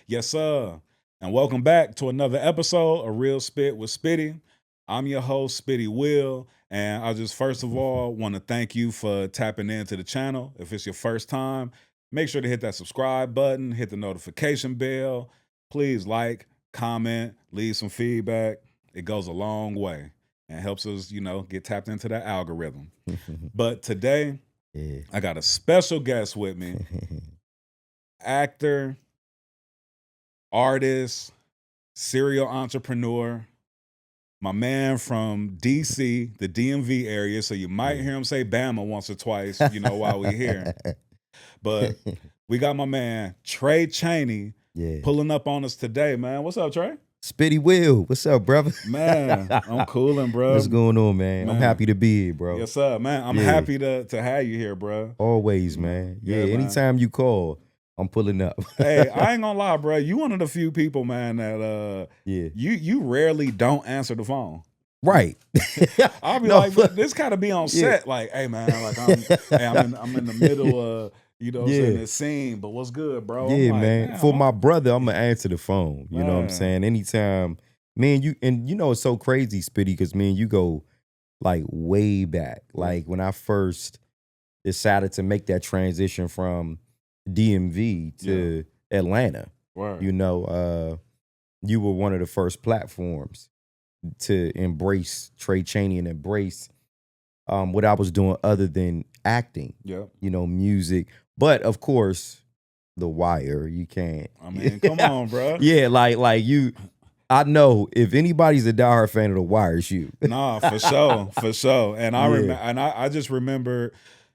Yes, sir. And welcome back to another episode of Real Spit with Spitty. I'm your host, Spitty Will. And I just first of all want to thank you for tapping into the channel. If it's your first time, make sure to hit that subscribe button, hit the notification bell. Please like, comment, leave some feedback. It goes a long way and helps us, get tapped into that algorithm. But today, Yeah. I got a special guest with me, actor, artist, serial entrepreneur, my man from DC, the DMV area. So you might hear him say Bama once or twice, while we're here. But we got my man, Tray Chaney, pulling up on us today, man. What's up, Trey? Spitty Will, what's up, brother? Man, I'm coolin', bro. What's going on, man? I'm happy to be here, bro. Yes, sir, man. I'm happy to have you here, bro. Always, man. Yeah, man. Anytime you call, I'm pulling up. Hey, I ain't gonna lie, bro. You one of the few people, man, that you rarely don't answer the phone. Right. I'll be like, but this gotta be on set. Like, hey man, like I'm in the middle of saying this scene, but what's good, bro? Yeah, like, man. For my brother, I'm gonna answer the phone. You know what I'm saying? Anytime, man, it's so crazy, Spitty, because me and you go like way back. Like when I first decided to make that transition from DMV to Atlanta. Right. You were one of the first platforms to embrace Tray Chaney and embrace what I was doing other than acting. Yeah. Music. But of course, The Wire, you can't. I mean, come on, bro. Yeah, like you. I know if anybody's a diehard fan of The Wire, it's you. Nah, for sure, for sure. And I just remember,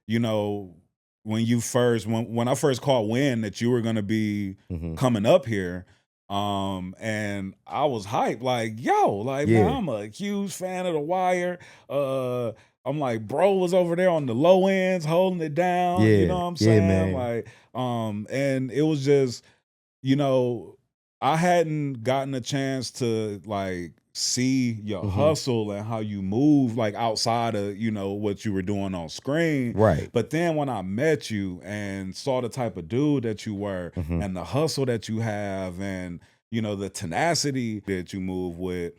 when you first when I first caught wind that you were gonna be coming up here, and I was hyped, like, yo, like, man, I'm a huge fan of The Wire. I'm like, bro was over there on the low ends holding it down. You know what I'm saying? Man. Like, and it was just, I hadn't gotten a chance to like see your hustle and how you move like outside of what you were doing on screen. Right. But then when I met you and saw the type of dude that you were and the hustle that you have and the tenacity that you move with,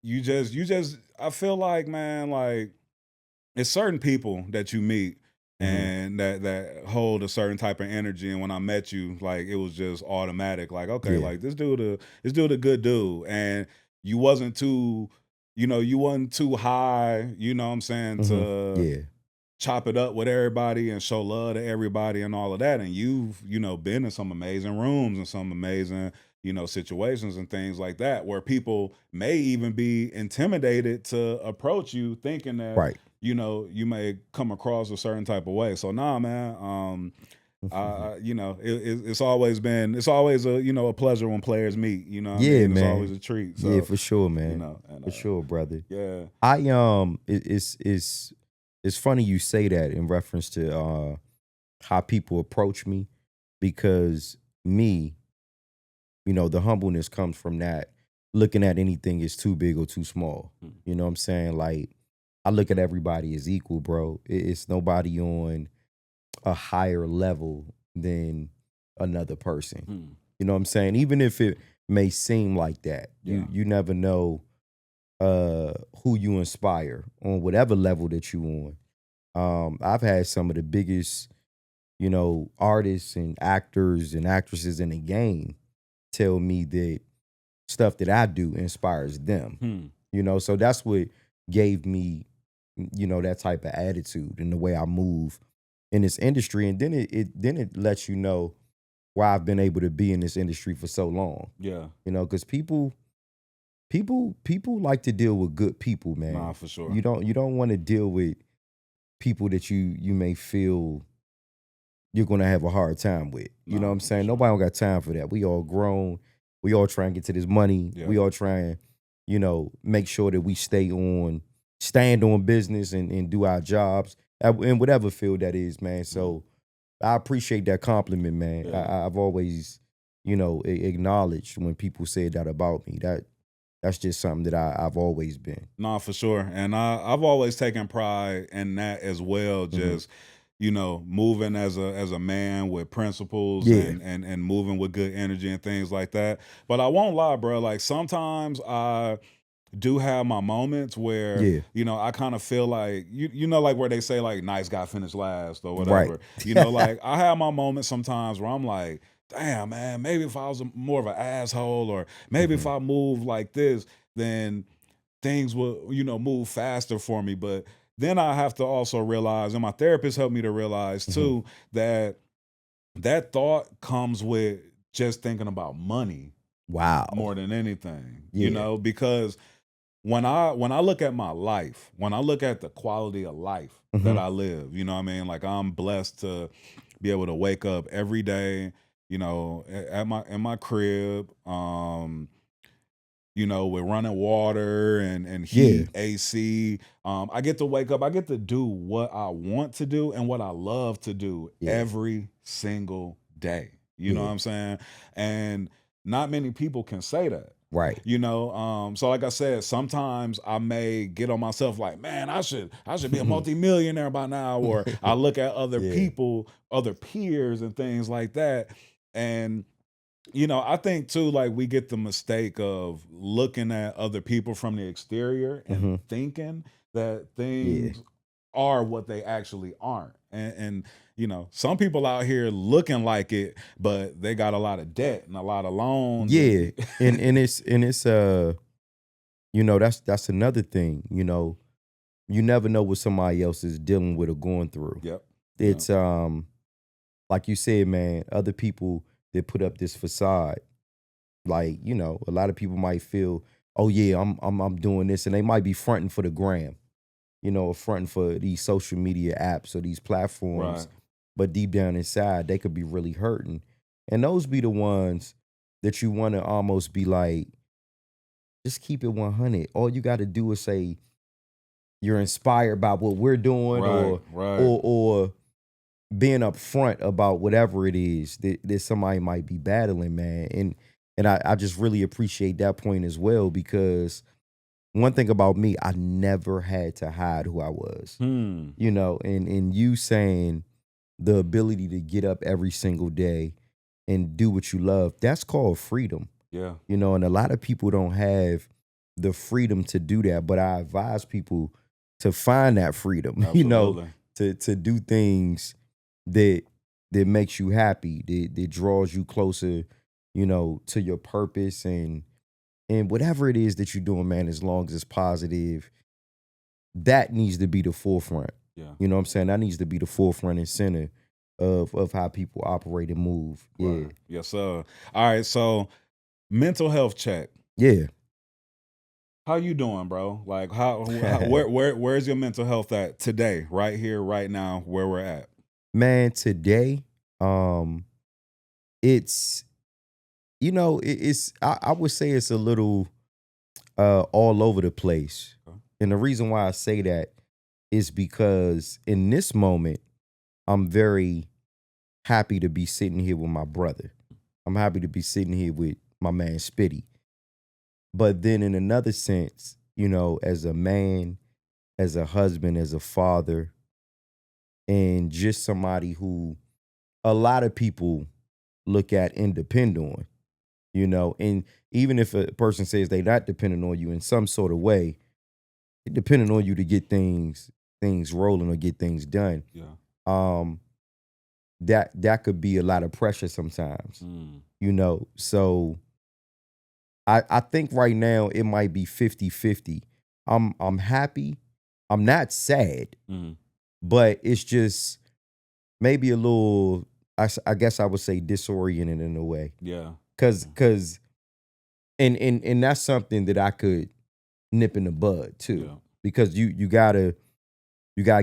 you just I feel like, man, like it's certain people that you meet and that hold a certain type of energy. And when I met you, like it was just automatic. Like, okay, like this dude a good dude. And you wasn't too, you wasn't too high, you know what I'm saying, to chop it up with everybody and show love to everybody and all of that. And you've, been in some amazing rooms and some amazing, situations and things like that where people may even be intimidated to approach you thinking that, you may come across a certain type of way. So nah, man, it's always a pleasure when players meet, Man. It's always a treat. So, for sure, man. For sure, brother. Yeah. It's funny you say that in reference to how people approach me, because me, the humbleness comes from that looking at anything as too big or too small. You know what I'm saying? Like, I look at everybody as equal, bro. It's nobody on a higher level than another person. You know what I'm saying? Even if it may seem like that, you never know who you inspire on whatever level that you on. I've had some of the biggest, artists and actors and actresses in the game tell me that stuff that I do inspires them. So that's what gave me, that type of attitude and the way I move in this industry. And then it lets you know why I've been able to be in this industry for so long. Yeah. Because people like to deal with good people, man. Nah, for sure. You don't want to deal with people that you may feel you're gonna have a hard time with. You know what I'm saying? Nobody don't got time for that. We all grown. We all trying to get to this money. Yeah. We all trying, make sure that we stand on business and do our jobs in whatever field that is, man. So I appreciate that compliment, man. Yeah. I've always, acknowledged when people said that about me. That's just something that I've always been. Nah, for sure. And I've always taken pride in that as well. Just moving as a man with principles Yeah. and moving with good energy and things like that. But I won't lie, bro. Like sometimes I do have my moments where Yeah. I kind of feel like like where they say like nice guy finished last or Right. whatever. Like I have my moments sometimes where I'm like, damn man, maybe if I was more of an asshole, or maybe if Mhm. I move like this, then things will move faster for me. But then I have to also realize, and my therapist helped me to realize Mhm. too, that that thought comes with just thinking about money Wow. more than anything, Yeah. because when I look at my life, when I look at the quality of life that Mhm. I live, you know what I mean? Like I'm blessed to be able to wake up every day, at my in my crib, with running water and Yeah. heat, AC. I get to wake up, I get to do what I want to do and what I love to do Yeah. every single day. You know what Yeah. I'm saying? And not many people can say that. Right. So like I said, sometimes I may get on myself like, man, I should be a multimillionaire by now, or I look at other Yeah. people, other peers and things like that. And I think too, like we get the mistake of looking at other people from the exterior and Mhm. thinking that Yeah. things are what they actually aren't. And some people out here looking like it, but they got a lot of debt and a lot of loans Yeah. and And it's that's another thing, you never know what somebody else is dealing with or going through. yep. Yep. It's like you said, man, other people that put up this facade, like, a lot of people might feel, oh yeah, I'm doing this, and they might be fronting for the gram, or fronting for these social media apps or these platforms, Right. but deep down inside, they could be really hurting. And those be the ones that you want to almost be like, just keep it 100. All you got to do is say you're inspired by what we're doing, Right. or Right. or being upfront about whatever it is that somebody might be battling, man. And I just really appreciate that point as well, because one thing about me, I never had to hide who I was. Hmm. And you saying the ability to get up every single day and do what you love, that's called freedom. Yeah. And a lot of people don't have the freedom to do that, but I advise people to find that freedom, Absolutely. to do things that makes you happy, that draws you closer, to your purpose, and whatever it is that you're doing, man, as long as it's positive, that needs to be the forefront. Yeah. You know what I'm saying? That needs to be the forefront and center of how people operate and move. Yeah. Right. Yes, sir. All right. So mental health check. Yeah. How you doing, bro? Like how where's your mental health at today, right here, right now, where we're at? Man, today, um, it's it's I would say it's a little all over the place. Okay. And the reason why I say that is because in this moment, I'm very happy to be sitting here with my brother. I'm happy to be sitting here with my man Spitty. But then in another sense, as a man, as a husband, as a father, and just somebody who a lot of people look at and depend on, and even if a person says they're not depending on you in some sort of way, they're depending on you to get things rolling or get things done. Yeah. Um, that could be a lot of pressure sometimes, Mm. So I think right now it might be 50-50. I'm happy. I'm not sad, Mm. but it's just maybe a little, I guess I would say, disoriented in a way. Yeah. Cause and that's something that I could nip in the bud too. Yeah. Because you gotta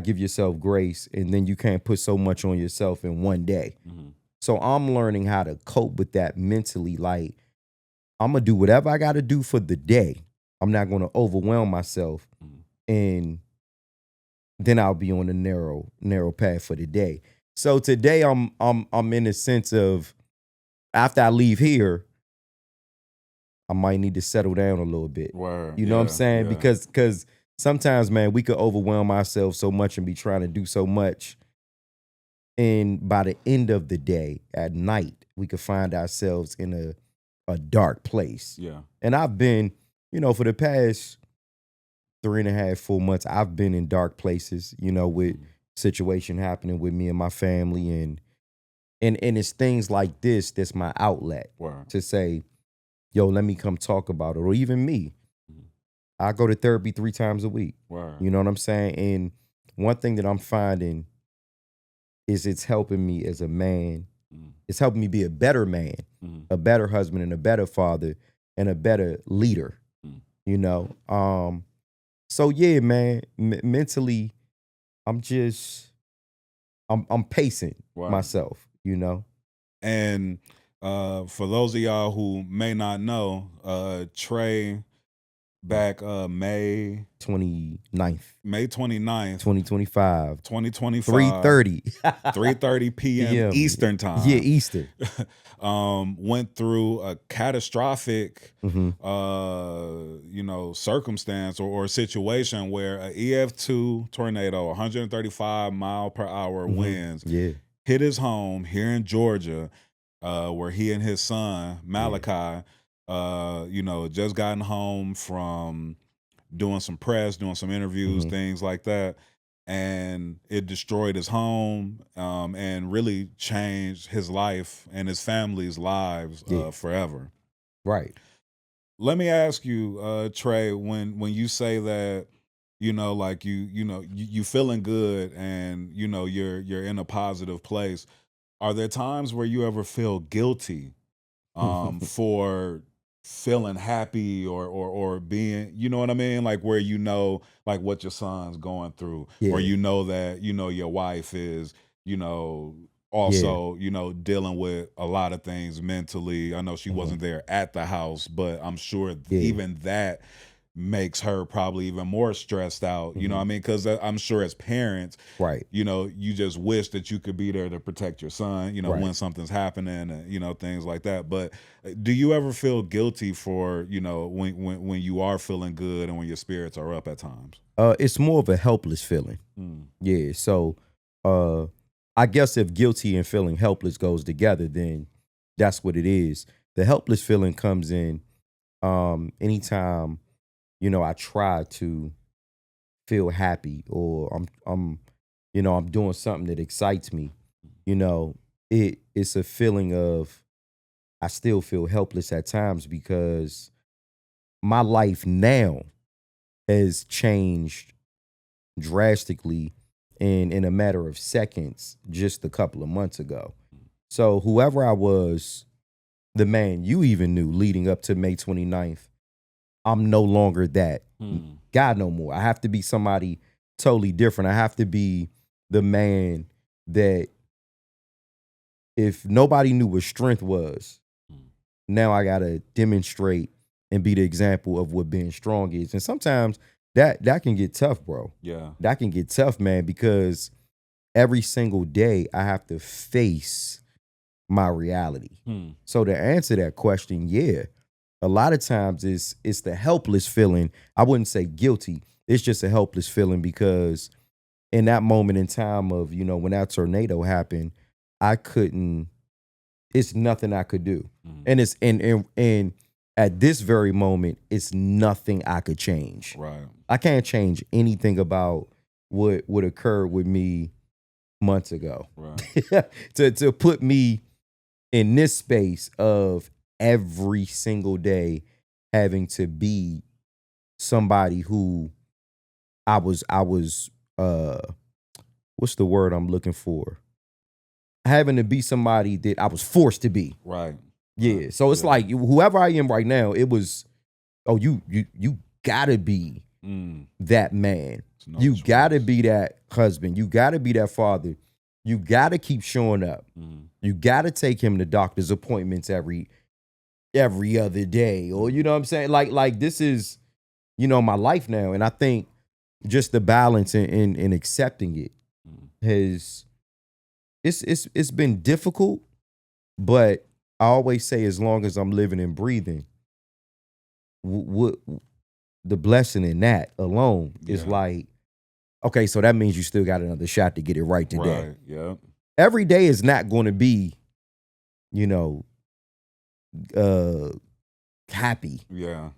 give yourself grace, and then you can't put so much on yourself in one day. Mm-hmm. So I'm learning how to cope with that mentally. Like, I'm gonna do whatever I gotta do for the day. I'm not gonna overwhelm myself, Mm-hmm. and then I'll be on the narrow path for the day. So today I'm in a sense of, after I leave here, I might need to settle down a little bit. Word. You know what I'm Yeah. saying? Yeah. Because sometimes, man, we could overwhelm ourselves so much and be trying to do so much And by the end of the day, at night, we could find ourselves in a dark place. Yeah. And I've been, for the past 3.5, 4 months, I've been in dark places, with situation happening with me and my family. And it's things like this that's my outlet to say, yo, let me come talk about it. Or even me. I go to therapy 3 times a week. You know what I'm saying? And one thing that I'm finding is it's helping me as a man. It's helping me be a better man, a better husband, and a better father, and a better leader. So yeah, man, mentally, I'm pacing myself, And for those of y'all who may not know, Tray back May 29th, May 29th, 2025, 2025, 3:30 3:30 p.m. Eastern time. Yeah, Eastern. Went through a catastrophic Mm-hmm. circumstance or situation where a EF2 tornado, 135 mile per hour winds hit his home here in Georgia, where he and his son Malachi just gotten home from doing some press, doing some interviews, things like that. And it destroyed his home and really changed his life and his family's lives forever. Right. Let me ask you, Tray, when you say that, like you feeling good and you're in a positive place, are there times where you ever feel guilty for feeling happy or being, you know what I mean? Like where like what your son's going through, or that, your wife is, also, dealing with a lot of things mentally. I know she wasn't there at the house, but I'm sure even that makes her probably even more stressed out, you know what I mean? Because I'm sure as parents, you just wish that you could be there to protect your son, when something's happening, and, things like that. But do you ever feel guilty for, when you are feeling good and when your spirits are up at times? It's more of a helpless feeling. Yeah. So I guess if guilty and feeling helpless goes together, then that's what it is. The helpless feeling comes in anytime I try to feel happy, or I'm doing something that excites me. It's a feeling of I still feel helpless at times because my life now has changed drastically in a matter of seconds just a couple of months ago. So whoever I was, the man you even knew leading up to May 29th, I'm no longer that guy no more. I have to be somebody totally different. I have to be the man that if nobody knew what strength was, now I got to demonstrate and be the example of what being strong is. And sometimes that can get tough, bro. Yeah. That can get tough, man, because every single day I have to face my reality. So to answer that question, yeah, a lot of times it's the helpless feeling. I wouldn't say guilty. It's just a helpless feeling because in that moment in time of, when that tornado happened, it's nothing I could do. And it's and at this very moment, it's nothing I could change. Right. I can't change anything about what occurred with me months ago. Right. to put me in this space of every single day having to be somebody who I was what's the word I'm looking for? Having to be somebody that I was forced to be. Right. Yeah. So it's like whoever I am right now, it was, you gotta be that man. You gotta be that husband. You gotta be that father. You gotta keep showing up. You gotta take him to doctor's appointments every other day. Or you know what I'm saying? Like this is, my life now. And I think just the balance in accepting it has it's been difficult, but I always say as long as I'm living and breathing, what the blessing in that alone is like, okay, so that means you still got another shot to get it right today. Right. Yeah. every day is not going to be, happy. Yeah.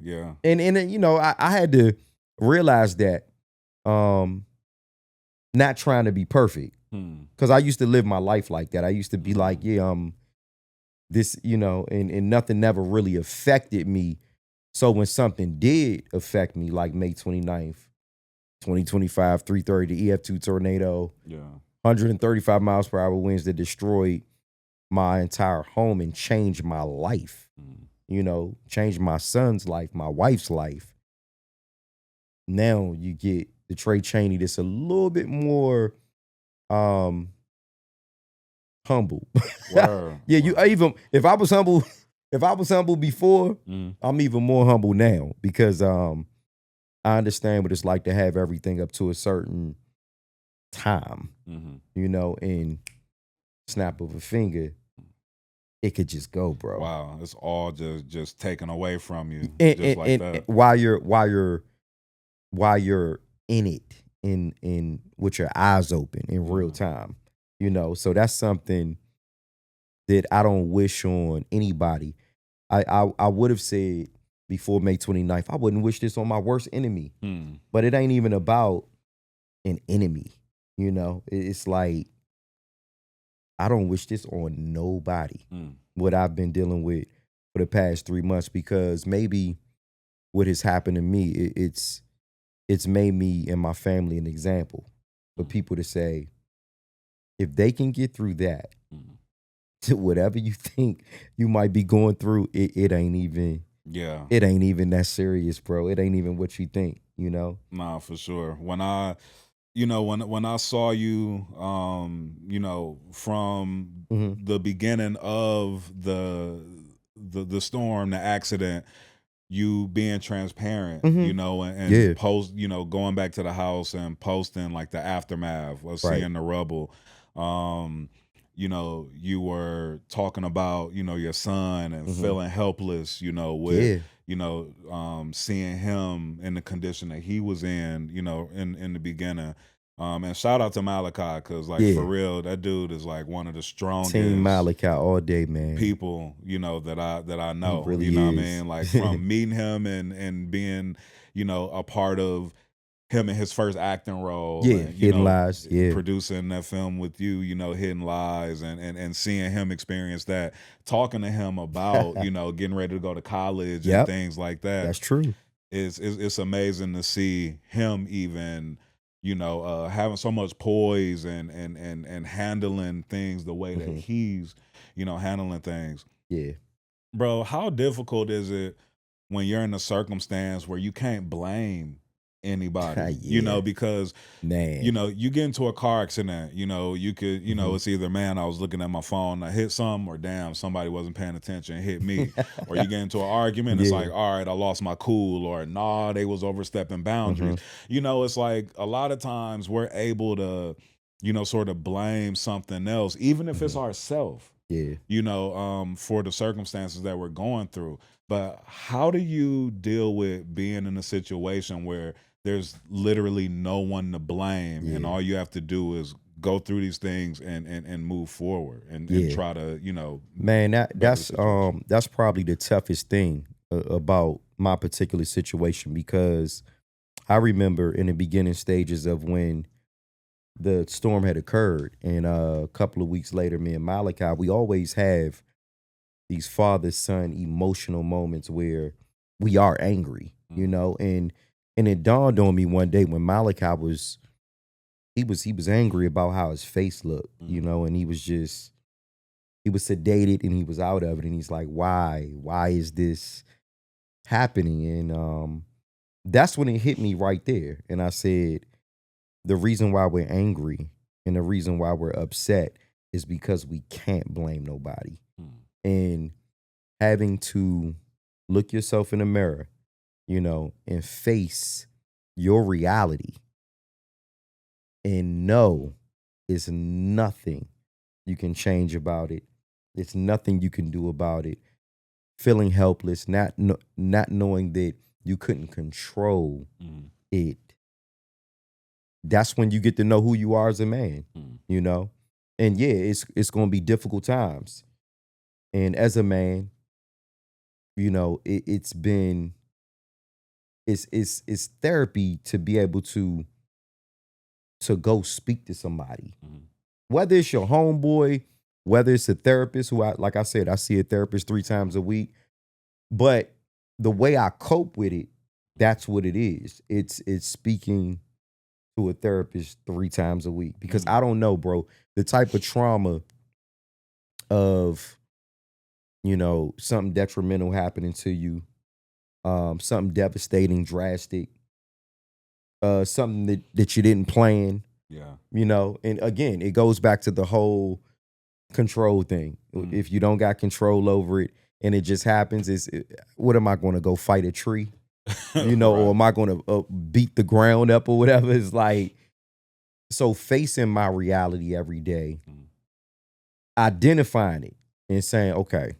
And I had to realize that, not trying to be perfect, because I used to live my life like that. I used to be like, this, and nothing never really affected me. So when something did affect me, like May 29th, 2025, 3:30, the EF2 tornado, 135 miles per hour winds that destroyed my entire home and changed my life, changed my son's life, my wife's life. Now you get the Tray Chaney that's a little bit more humble. Word. Yeah, even if I was humble before, I'm even more humble now, because I understand what it's like to have everything up to a certain time, and snap of a finger, it could just go, bro. Wow, it's all just taken away from you, And, just like that. And while you're in it, in with your eyes open in real time, so that's something that I don't wish on anybody. I would have said before May 29th, I wouldn't wish this on my worst enemy. But it ain't even about an enemy. It's like, I don't wish this on nobody, what I've been dealing with for the past 3 months, because maybe what has happened to me, it's made me and my family an example for people to say, if they can get through that, to whatever you think you might be going through, it ain't even that serious, bro. It ain't even what you think, Nah, for sure. When I when I saw you, from the beginning of the storm, the accident, you being transparent, and post, going back to the house and posting like the aftermath of seeing the rubble. You were talking about, your son and feeling helpless, with, seeing him in the condition that he was in, in the beginning. And shout out to Malachi, because for real, that dude is like one of the strongest Team Malachi all day, man. people, that I know. He really you know is. what I mean? Like, from meeting him and being, a part of him in his first acting role, and, Hidden Lies, producing that film with you, Hidden Lies, and seeing him experience that, talking to him about, getting ready to go to college and things like that. That's true. It's amazing to see him even, having so much poise and handling things the way that he's, handling things. Yeah. Bro, how difficult is it when you're in a circumstance where you can't blame anybody, because, man, you get into a car accident, you could, it's either, man, I was looking at my phone, I hit something, or damn, somebody wasn't paying attention and hit me. Or you get into an argument, it's like, all right, I lost my cool, or nah, they was overstepping boundaries. It's like a lot of times we're able to, sort of blame something else, even if it's ourselves. For the circumstances that we're going through. But how do you deal with being in a situation where there's literally no one to blame, and all you have to do is go through these things and move forward and try to, man, that's probably the toughest thing about my particular situation, because I remember in the beginning stages of when the storm had occurred, and a couple of weeks later, me and Malachi, we always have these father-son emotional moments where we are angry, and it dawned on me one day when Malachi was angry about how his face looked, and he was sedated and he was out of it, and he's like, why is this happening? And that's when it hit me right there, and I said, the reason why we're angry and the reason why we're upset is because we can't blame nobody. And having to look yourself in the mirror, and face your reality, and know it's nothing you can change about it. It's nothing you can do about it. Feeling helpless, not knowing that you couldn't control it. That's when you get to know who you are as a man, And yeah, it's going to be difficult times. And as a man, you know, it's therapy to be able to go speak to somebody, whether it's your homeboy, whether it's a therapist who like I said, I see a therapist 3 times a week. But the way I cope with it, that's what it is. It's speaking to a therapist 3 times a week, because I don't know, bro, the type of trauma of, you know, something detrimental happening to you, something devastating, drastic, something that you didn't plan. Yeah. You know, and again, it goes back to the whole control thing. If you don't got control over it and it just happens, what am I going to go fight a tree? You know, Right. or am I going to beat the ground up or whatever? It's like, so facing my reality every day, identifying it and saying, okay,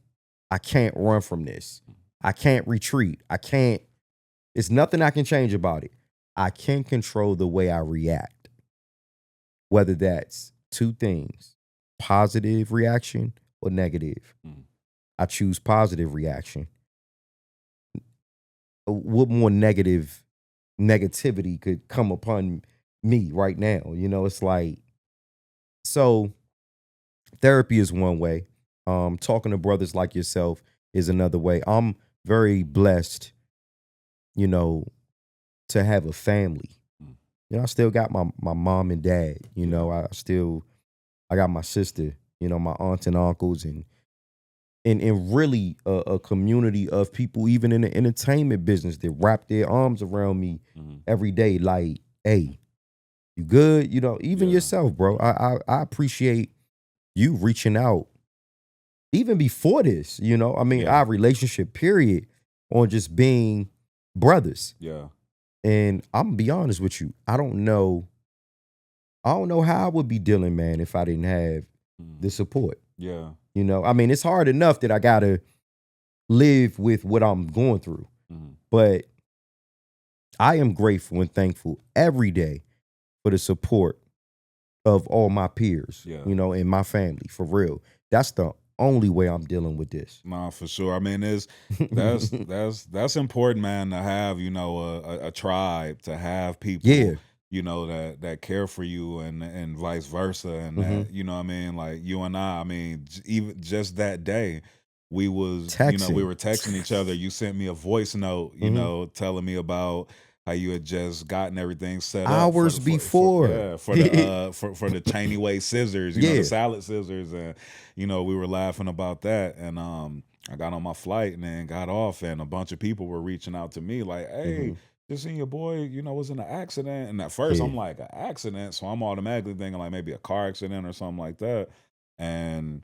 I can't run from this. I can't retreat. It's nothing I can change about it. I can control the way I react. Whether that's 2 things, positive reaction or negative. I choose positive reaction. What more negativity could come upon me right now? You know, it's like, so therapy is one way. Talking to brothers like yourself is another way. I'm very blessed, you know, to have a family. You know, I still got my mom and dad. You know, I got my sister, you know, my aunts and uncles, and really a community of people, even in the entertainment business, that wrap their arms around me every day. Like, hey, you good? You know, even yourself, bro. I appreciate you reaching out even before this. You know, I mean, our relationship, period, on just being brothers. Yeah. And I'm gonna be honest with you, I don't know how I would be dealing, man, if I didn't have the support. Yeah. You know, I mean, it's hard enough that I gotta live with what I'm going through. But I am grateful and thankful every day for the support of all my peers, you know, and my family, for real. That's the only way I'm dealing with this. Nah, for sure. I mean, that's important, man, to have, you know, a tribe, to have people, you know, that care for you, and vice versa, and that, you know what I mean, like you and I mean, even just that day, we was you know, we were texting each other. You sent me a voice note, you know, telling me about how you had just gotten everything set up hours before. for the Chaney way scissors, you know, the salad scissors, and you know, we were laughing about that, and I got on my flight and then got off, and a bunch of people were reaching out to me like, hey, just seen your boy, you know, was in an accident. And at first I'm like, an accident? So I'm automatically thinking like maybe a car accident or something like that. And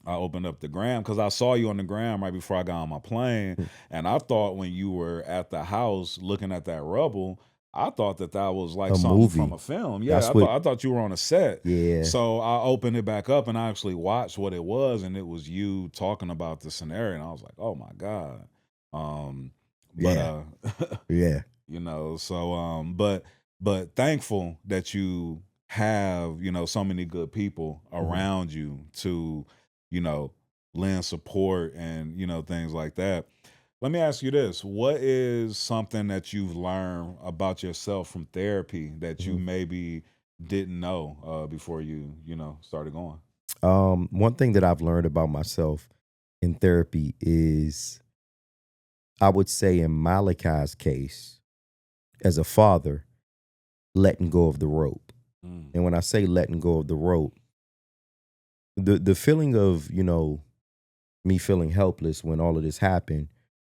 I opened up the gram because I saw you on the gram right before I got on my plane. And I thought when you were at the house looking at that rubble, I thought that was like something movie from a film. Yeah, I thought you were on a set. Yeah. So I opened it back up and I actually watched what it was, and it was you talking about the scenario. And I was like, oh my God. Yeah. You know, so but thankful that you have, you know, so many good people around you to, you know, lend support and, you know, things like that. Let me ask you this. What is something that you've learned about yourself from therapy that you maybe didn't know before you know, started going? One thing that I've learned about myself in therapy is, I would say in Malachi's case, as a father, letting go of the rope. And when I say letting go of the rope, the feeling of, you know, me feeling helpless when all of this happened,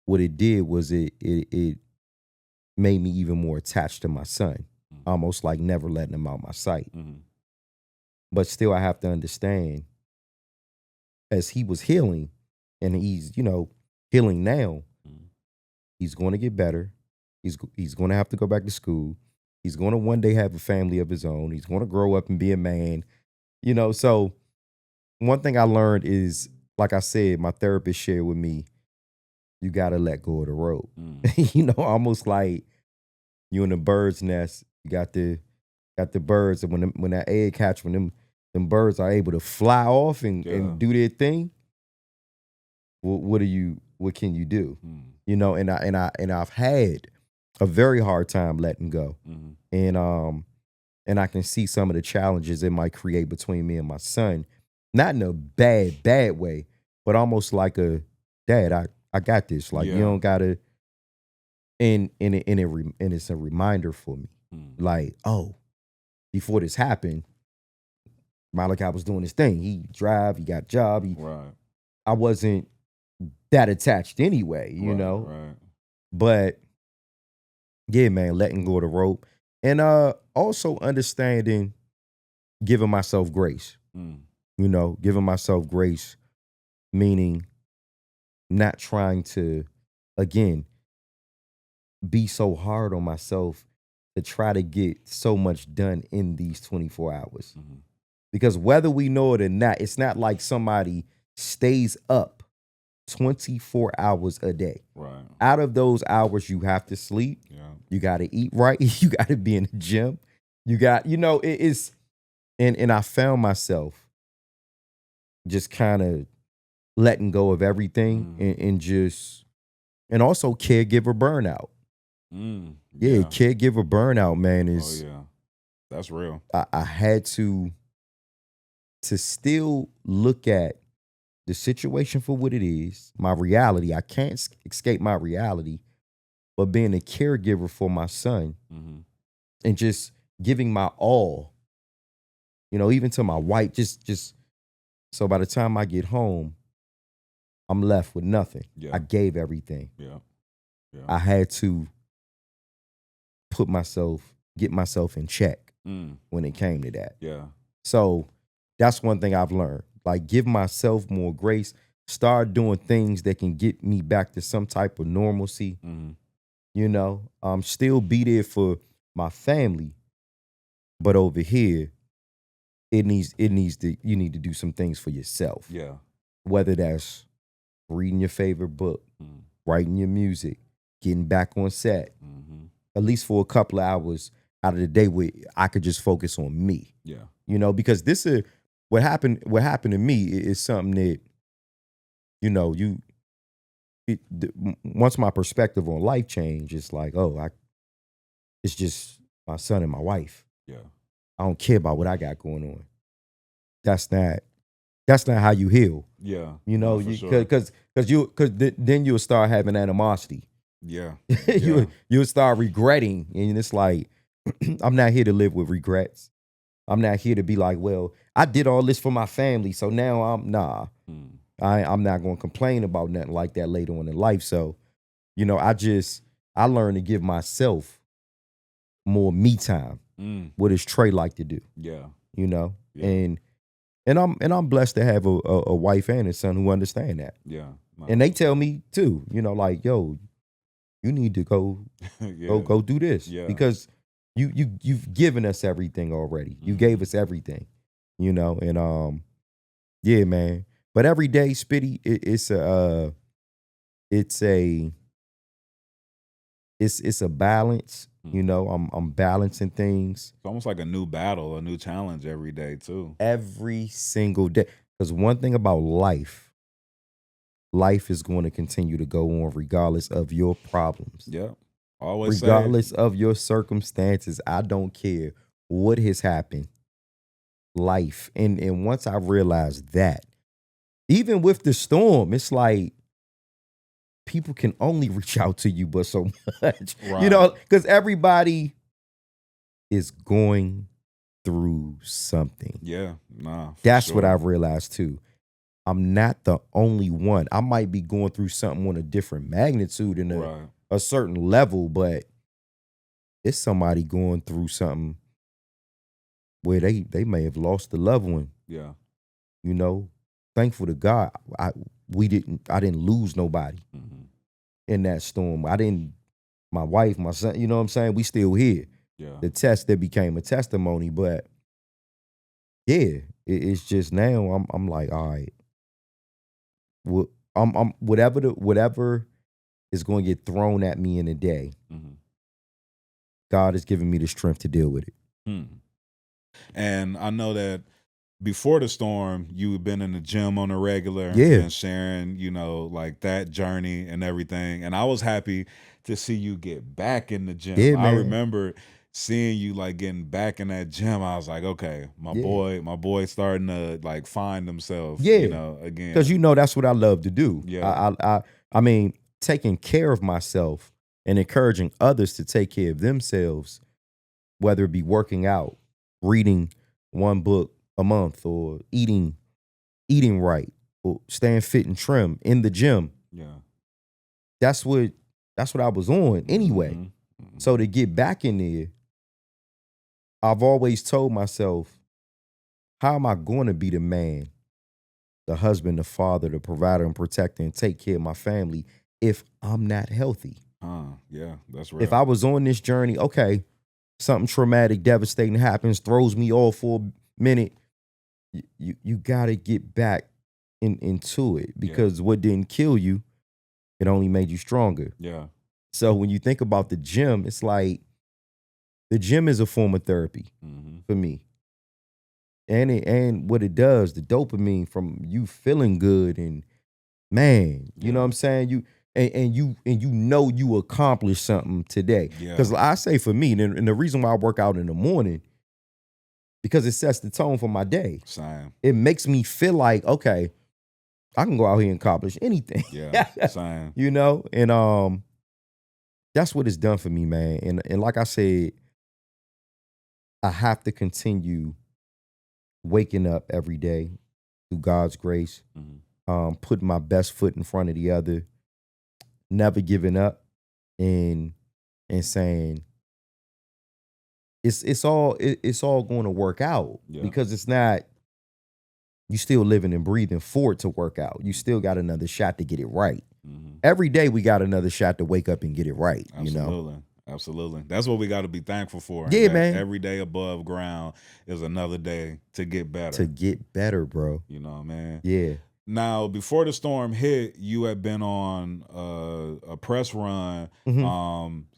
what it did was it made me even more attached to my son, almost like never letting him out my sight. But still, I have to understand, as he was healing, and he's, you know, healing now, he's going to get better. He's going to have to go back to school. He's going to one day have a family of his own. He's going to grow up and be a man, you know. So one thing I learned is, like I said, my therapist shared with me, you got to let go of the rope. You know, almost like you in the bird's nest. You got the birds, and when that egg hatch, when them them birds are able to fly off and Yeah. do their thing, what can you do? You know, and I've had a very hard time letting go. And I can see some of the challenges it might create between me and my son. Not in a bad way, but almost like a dad, I got this. Like you don't gotta and it's a reminder for me. Like, oh, before this happened, Malachi was doing his thing. He drive, he got a job. Right. I wasn't that attached anyway, you know. Right. But yeah, man, letting go of the rope. And also understanding giving myself grace. You know, giving myself grace, meaning not trying to, again, be so hard on myself to try to get so much done in these 24 hours. Because whether we know it or not, it's not like somebody stays up 24 hours a day. Right. Out of those hours, you have to sleep. Yeah. You got to eat right. You got to be in the gym. You got, you know, it is. And I found myself just kind of letting go of everything and also caregiver burnout. Yeah, caregiver burnout, man, is. Oh yeah, that's real. I had to still look at the situation for what it is, my reality. I can't escape my reality, but being a caregiver for my son and just giving my all, you know, even to my wife, just so by the time I get home, I'm left with nothing. Yeah. I gave everything. Yeah. I had to get myself in check when it came to that. Yeah. So that's one thing I've learned. Like, give myself more grace. Start doing things that can get me back to some type of normalcy. You know, still be there for my family, but over here, you need to do some things for yourself. Yeah. Whether that's reading your favorite book, writing your music, getting back on set, at least for a couple of hours out of the day where I could just focus on me. Yeah. You know, because this is what happened to me is something that, you know, once my perspective on life changed, it's like, it's just my son and my wife. Yeah. I don't care about what I got going on. That's not how you heal. Yeah. You know, because then you'll start having animosity. Yeah. You'll start regretting, and it's like, I'm not here to live with regrets. I'm not here to be like, well, I did all this for my family, so now I'm not going to complain about nothing like that later on in life. So, you know, I learned to give myself more me time. What does Tray like to do? Yeah. You know, Yeah. and I'm blessed to have a wife and a son who understand that. Yeah. And they tell me too, you know, like, yo, you need to go do this. Yeah. Because you've given us everything already. You gave us everything, you know, and yeah, man. But every day, Spitty, it's a balance. You know, I'm balancing things. It's almost like a new battle, a new challenge every day too. Every single day. Because one thing about life is going to continue to go on regardless of your problems. Yeah. Always regardless of your circumstances. I don't care what has happened. Life. And once I realized that, even with the storm, it's like people can only reach out to you but so much. Right. You know, because everybody is going through something. Yeah. That's what I've realized too. I'm not the only one. I might be going through something on a different magnitude and a certain level, but it's somebody going through something where they may have lost a loved one. Yeah. You know, thankful to God, I didn't lose nobody in that storm. My wife, my son, you know what I'm saying? We still here. Yeah. The test that became a testimony, but yeah, it's just now I'm like, all right. I'm whatever is going to get thrown at me in a day. God has given me the strength to deal with it. And I know that before the storm, you had been in the gym on a regular Yeah. and sharing, like that journey and everything. And I was happy to see you get back in the gym. Yeah, I man. remember seeing you like getting back in that gym. I was like, okay, my Yeah. boy starting to like find himself, Yeah. again. Because that's what I love to do. Yeah. I mean, taking care of myself and encouraging others to take care of themselves, whether it be working out, reading one book a month, or eating right, or staying fit and trim in the gym. Yeah. That's what I was on anyway. Mhm. Mhm. So to get back in there, I've always told myself, how am I going to be the man, the husband, the father, the provider and protector, and take care of my family if I'm not healthy? Yeah, that's If real. I was on this journey, okay, something traumatic, devastating happens, throws me off for a minute, you gotta get back into it, because what didn't kill you, it only made you stronger. Yeah. So when you think about the gym, it's like the gym is a form of therapy Mhm. for me. And what it does, the dopamine from you feeling good, and man, you know what I'm saying? You you accomplished something today. Yeah. Because I say for me, and the reason why I work out in the morning, because it sets the tone for my day. Same. It makes me feel like, okay, I can go out here and accomplish anything. Yeah. Same. And that's what it's done for me, man. And like I said, I have to continue waking up every day through God's grace, putting my best foot in front of the other, never giving up, and saying it's all going to work out, because it's not, you still living and breathing for it to work out. You still got another shot to get it right. Every day we got another shot to wake up and get it right. Absolutely. Absolutely. That's what we got to be thankful for. Yeah, that man. Every day above ground is another day to get better. Bro. Man. Yeah. Now, before the storm hit, you had been on a press run,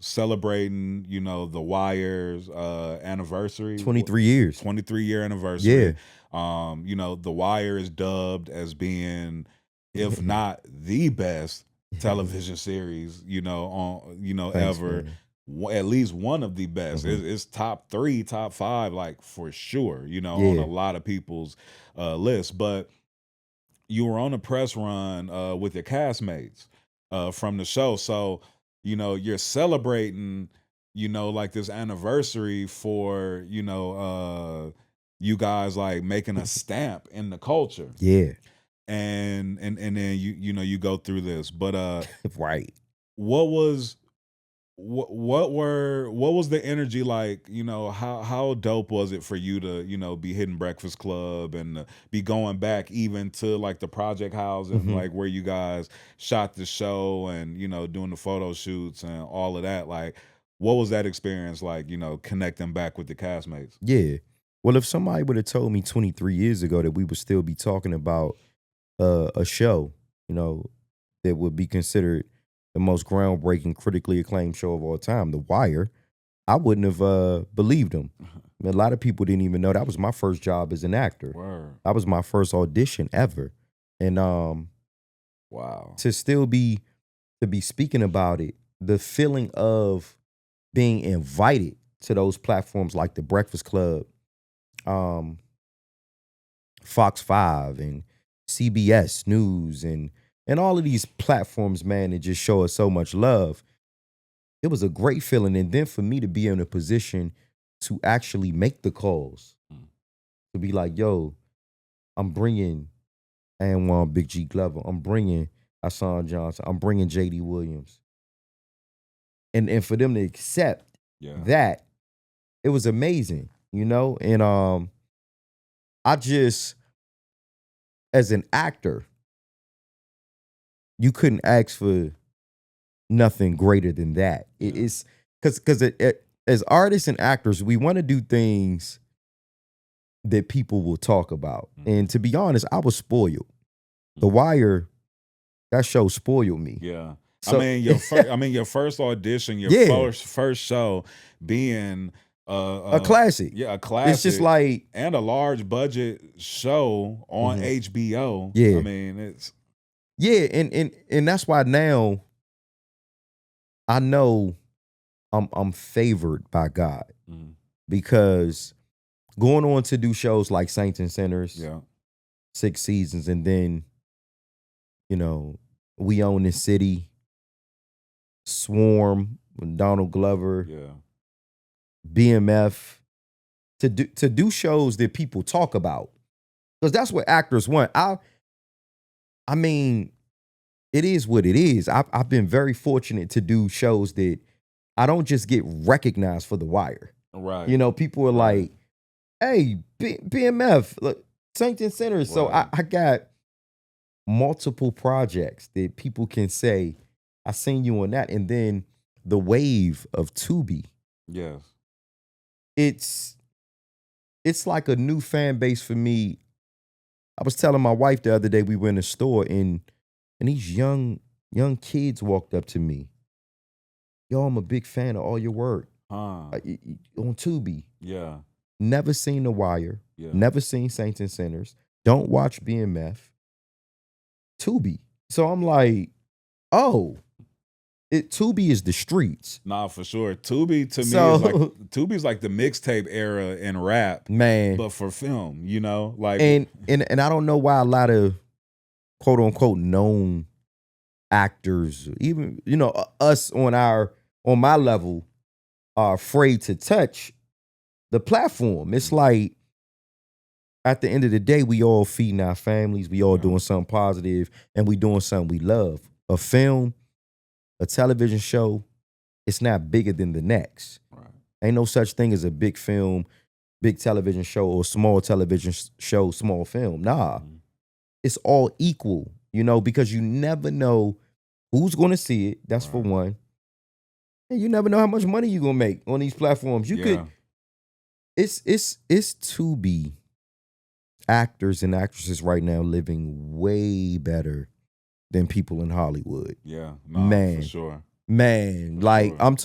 celebrating, The Wire's anniversary. 23 years. 23-year anniversary. The Wire is dubbed as being, if not the best television series, on, Thanks, ever. man. At least one of the best. It's top 3, top 5, like for sure, on a lot of people's list. But you were on a press run with your castmates from the show. So, you're celebrating, like this anniversary for, you guys like making a stamp in the culture. Yeah. And then you go through this. But right. what was the energy like? How dope was it for you to be hitting Breakfast Club and be going back even to like the project house and like where you guys shot the show and doing the photo shoots and all of that? Like, what was that experience like? Connecting back with the castmates. Yeah. Well, if somebody would have told me 23 years ago that we would still be talking about a show, that would be considered the most groundbreaking, critically acclaimed show of all time, The Wire, I wouldn't have believed them. A lot of people didn't even know that was my first job as an actor. Word. That was my first audition ever. And wow. To still be speaking about it, the feeling of being invited to those platforms like the Breakfast Club, Fox 5 and CBS News and all of these platforms, man, that just show us so much love. It was a great feeling. And then for me to be in a position to actually make the calls, to be like, yo, I'm bringing And1 Big G Glover. I'm bringing Hassan Johnson. I'm bringing J.D. Williams. And for them to accept that, it was amazing, And I just, as an actor, you couldn't ask for nothing greater than that. It's because as artists and actors, we want to do things that people will talk about. And to be honest, I was spoiled. The Wire, that show spoiled me. Yeah. So, your first audition, your first show being A classic. Yeah, a It's just classic like, and a large budget show on HBO. yeah, I mean, it's yeah, and that's why now I know I'm favored by God mm, because going on to do shows like Saints and Sinners, yeah, 6 seasons, and then We Own This City, Swarm with Donald Glover, yeah, BMF, to do shows that people talk about, because that's what actors want. I mean, it is what it is. I've been very fortunate to do shows that I don't just get recognized for The Wire. right, People are right, like, "Hey, BMF, look, Saints and Sinners." So right, I got multiple projects that people can say, "I seen you on that," and then the wave of Tubi. yes, It's it's like a new fan base for me. I was telling my wife the other day, we were in a store and these young kids walked up to me. "Yo, I'm a big fan of all your work huh, on Tubi. yeah, Never seen The Wire. yeah, Never seen Saints and Sinners. Don't watch BMF. Tubi." So I'm like, oh, Tubi is the streets. nah, for sure. Tubi to me is like So Tubi's like the mixtape era in rap, man, but for film. Like and I don't know why a lot of quote unquote known actors, even us on my level, are afraid to touch the platform. It's like at the end of the day, we all feeding our families, we all yeah, doing something positive, and we doing something we love. A film, a television show, it's not bigger than the next. right, Ain't no such thing as a big film, big television show, or small television show, small film. Nah, mhm, it's all equal, because you never know who's going to see it. That's for right, one. And you never know how much money you're going to make on these platforms. You could, yeah, it's to be actors and actresses right now living way better than people in Hollywood. yeah, nah, for Man, sure, man, for like sure, I'm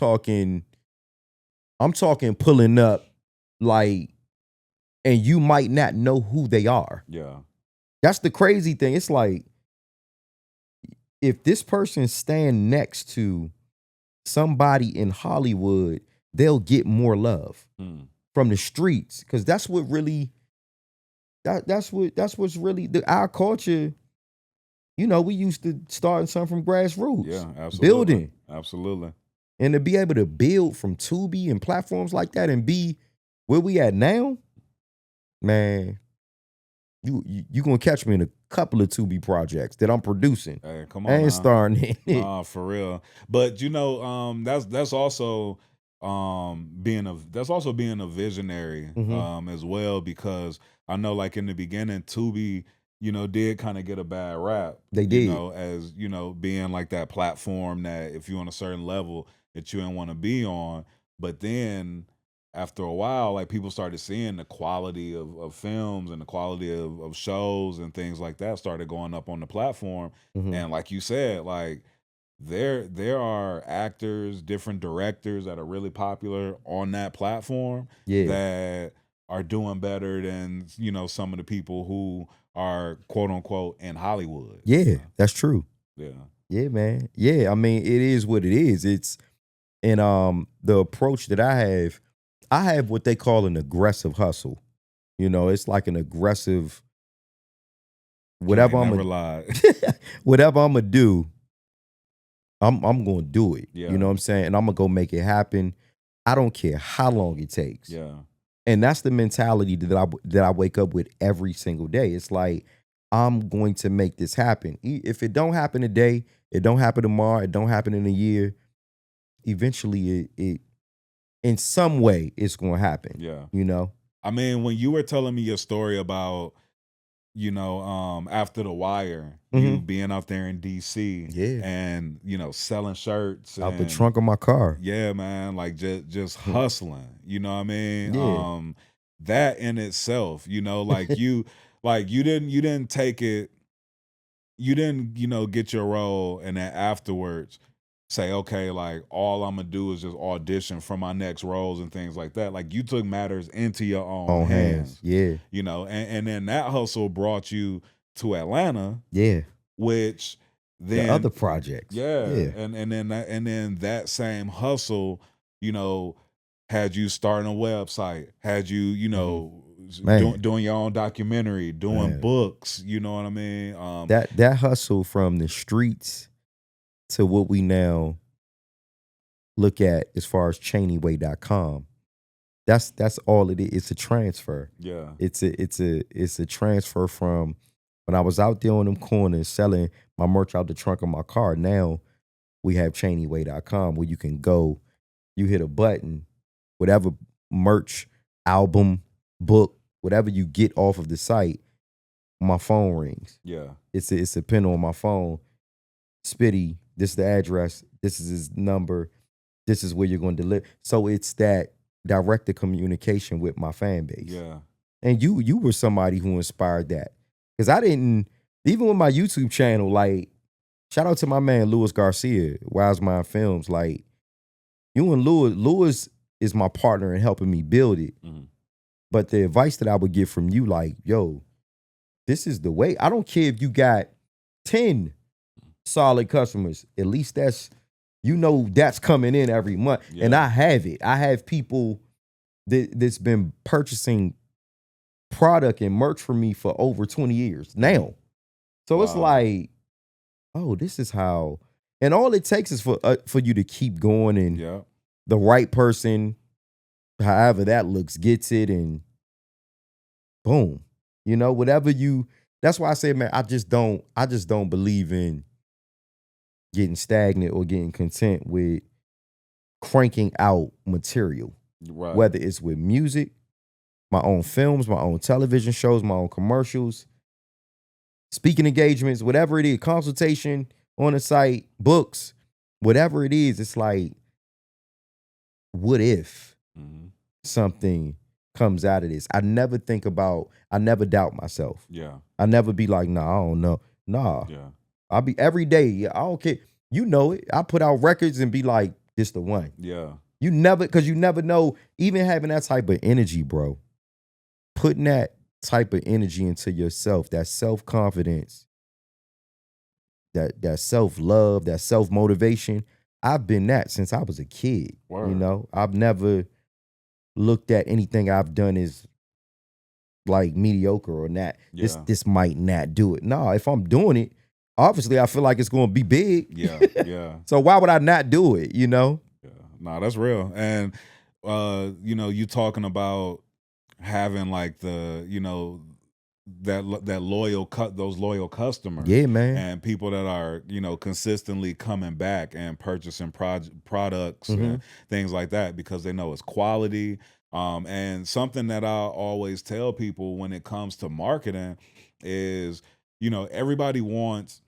talking pulling up, like, and you might not know who they are. yeah, That's the crazy thing. It's like, if this person stand next to somebody in Hollywood, they'll get more love mm, from the streets, because that's what really that's what's really our culture. We used to start something from grassroots, yeah, absolutely, building, absolutely, and to be able to build from Tubi and platforms like that and be where we at now, man. You gonna catch me in a couple of Tubi projects that I'm producing hey, come on and now. starring in it. Nah, for real. But that's also being a visionary Mhm. as well, because I know like in the beginning Tubi, did kind of get a bad rap, They did. as, being like that platform that if you're on a certain level that you didn't want to be on. But then after a while, like people started seeing the quality of films and the quality of shows and things like that started going up on the platform. Mhm. And like you said, like there are actors, different directors that are really popular on that platform Yeah. that are doing better than, some of the people who are quote unquote in Hollywood. Yeah, that's true. Yeah. Yeah, man. Yeah, I mean, it is what it is. It's and the approach that I have what they call an aggressive hustle. It's like an aggressive You whatever ain't I'm never gonna lied. whatever I'm gonna do, I'm gonna do it. You know Yeah. what I'm saying? And I'm gonna go make it happen. I don't care how long it takes. Yeah. And that's the mentality that I wake up with every single day. It's like, I'm going to make this happen. If it don't happen today, it don't happen tomorrow, it don't happen in a year. Eventually, it in some way it's going to happen. Yeah. You know? I mean, when you were telling me your story about, after The Wire, you Hmm. being out there in DC Yeah, and, selling shirts out the and trunk of my car. yeah, man, like just hustling, you know what I mean? Yeah, That in itself, like you didn't take it, you didn't, get your role and then afterwards say, okay, like all I'm gonna do is just audition for my next roles and things like that. Like you took matters into your own On hands. hands, Yeah. you know, and then that hustle brought you to Atlanta, Yeah. which The other then projects. yeah, Yeah. and then that same hustle, you know, had you starting a website, had you, you know, Man. doing your own documentary, doing Man. books, you know what I mean? That hustle from the streets to what we now look at as far as ChaneyWay.com. That's all it is. It's a transfer. Yeah. It's a transfer from when I was out there on them corners selling my merch out the trunk of my car. Now we have ChaneyWay.com where you can go, you hit a button, whatever merch, album, book, whatever you get off of the site, my phone rings. Yeah. It's a pin on my phone. Spitty, this is the address, this is his number, this is where you're going to deliver. So it's that direct communication with my fan base. Yeah. And you were somebody who inspired that. Because I didn't, even with my YouTube channel, like, shout out to my man Louis Garcia, Wise Mind Films. Like, you and Louis is my partner in helping me build it. Mhm. But the advice that I would get from you, like, yo, this is the way. I don't care if you got 10 solid customers. At least that's, you know, that's coming in every month. Yeah. And I have it. I have people that's been purchasing product and merch from me for over 20 years now. So it's Wow. like, oh, this is how. And all it takes is for you to keep going, and Yeah. the right person, however that looks, gets it, and boom. You know, whatever you. That's why I say, man, I just don't believe in getting stagnant or getting content with cranking out material. Right. Whether it's with music, my own films, my own television shows, my own commercials, speaking engagements, whatever it is, consultation on the site, books, whatever it is, it's like, what if Mhm. something comes out of this? I never doubt myself. Yeah. I never be like, nah, I don't know. Nah. Yeah. I'll be every day. I don't care. You know it. I put out records and be like, this the one. Yeah. Because you never know, even having that type of energy, bro, putting that type of energy into yourself, that self-confidence, that self-love, that self-motivation. I've been that since I was a kid. Word. You know, I've never looked at anything I've done as like mediocre or not. Yeah. This might not do it. No, if I'm doing it, obviously I feel like it's going to be big. Yeah. Yeah. So why would I not do it, you know? Yeah. Nah, that's real. And you know, you talking about having like the, you know, that those loyal customers. Yeah, man. And people that are, you know, consistently coming back and purchasing products Mhm. and things like that because they know it's quality. And something that I always tell people when it comes to marketing is, you know, everybody wants,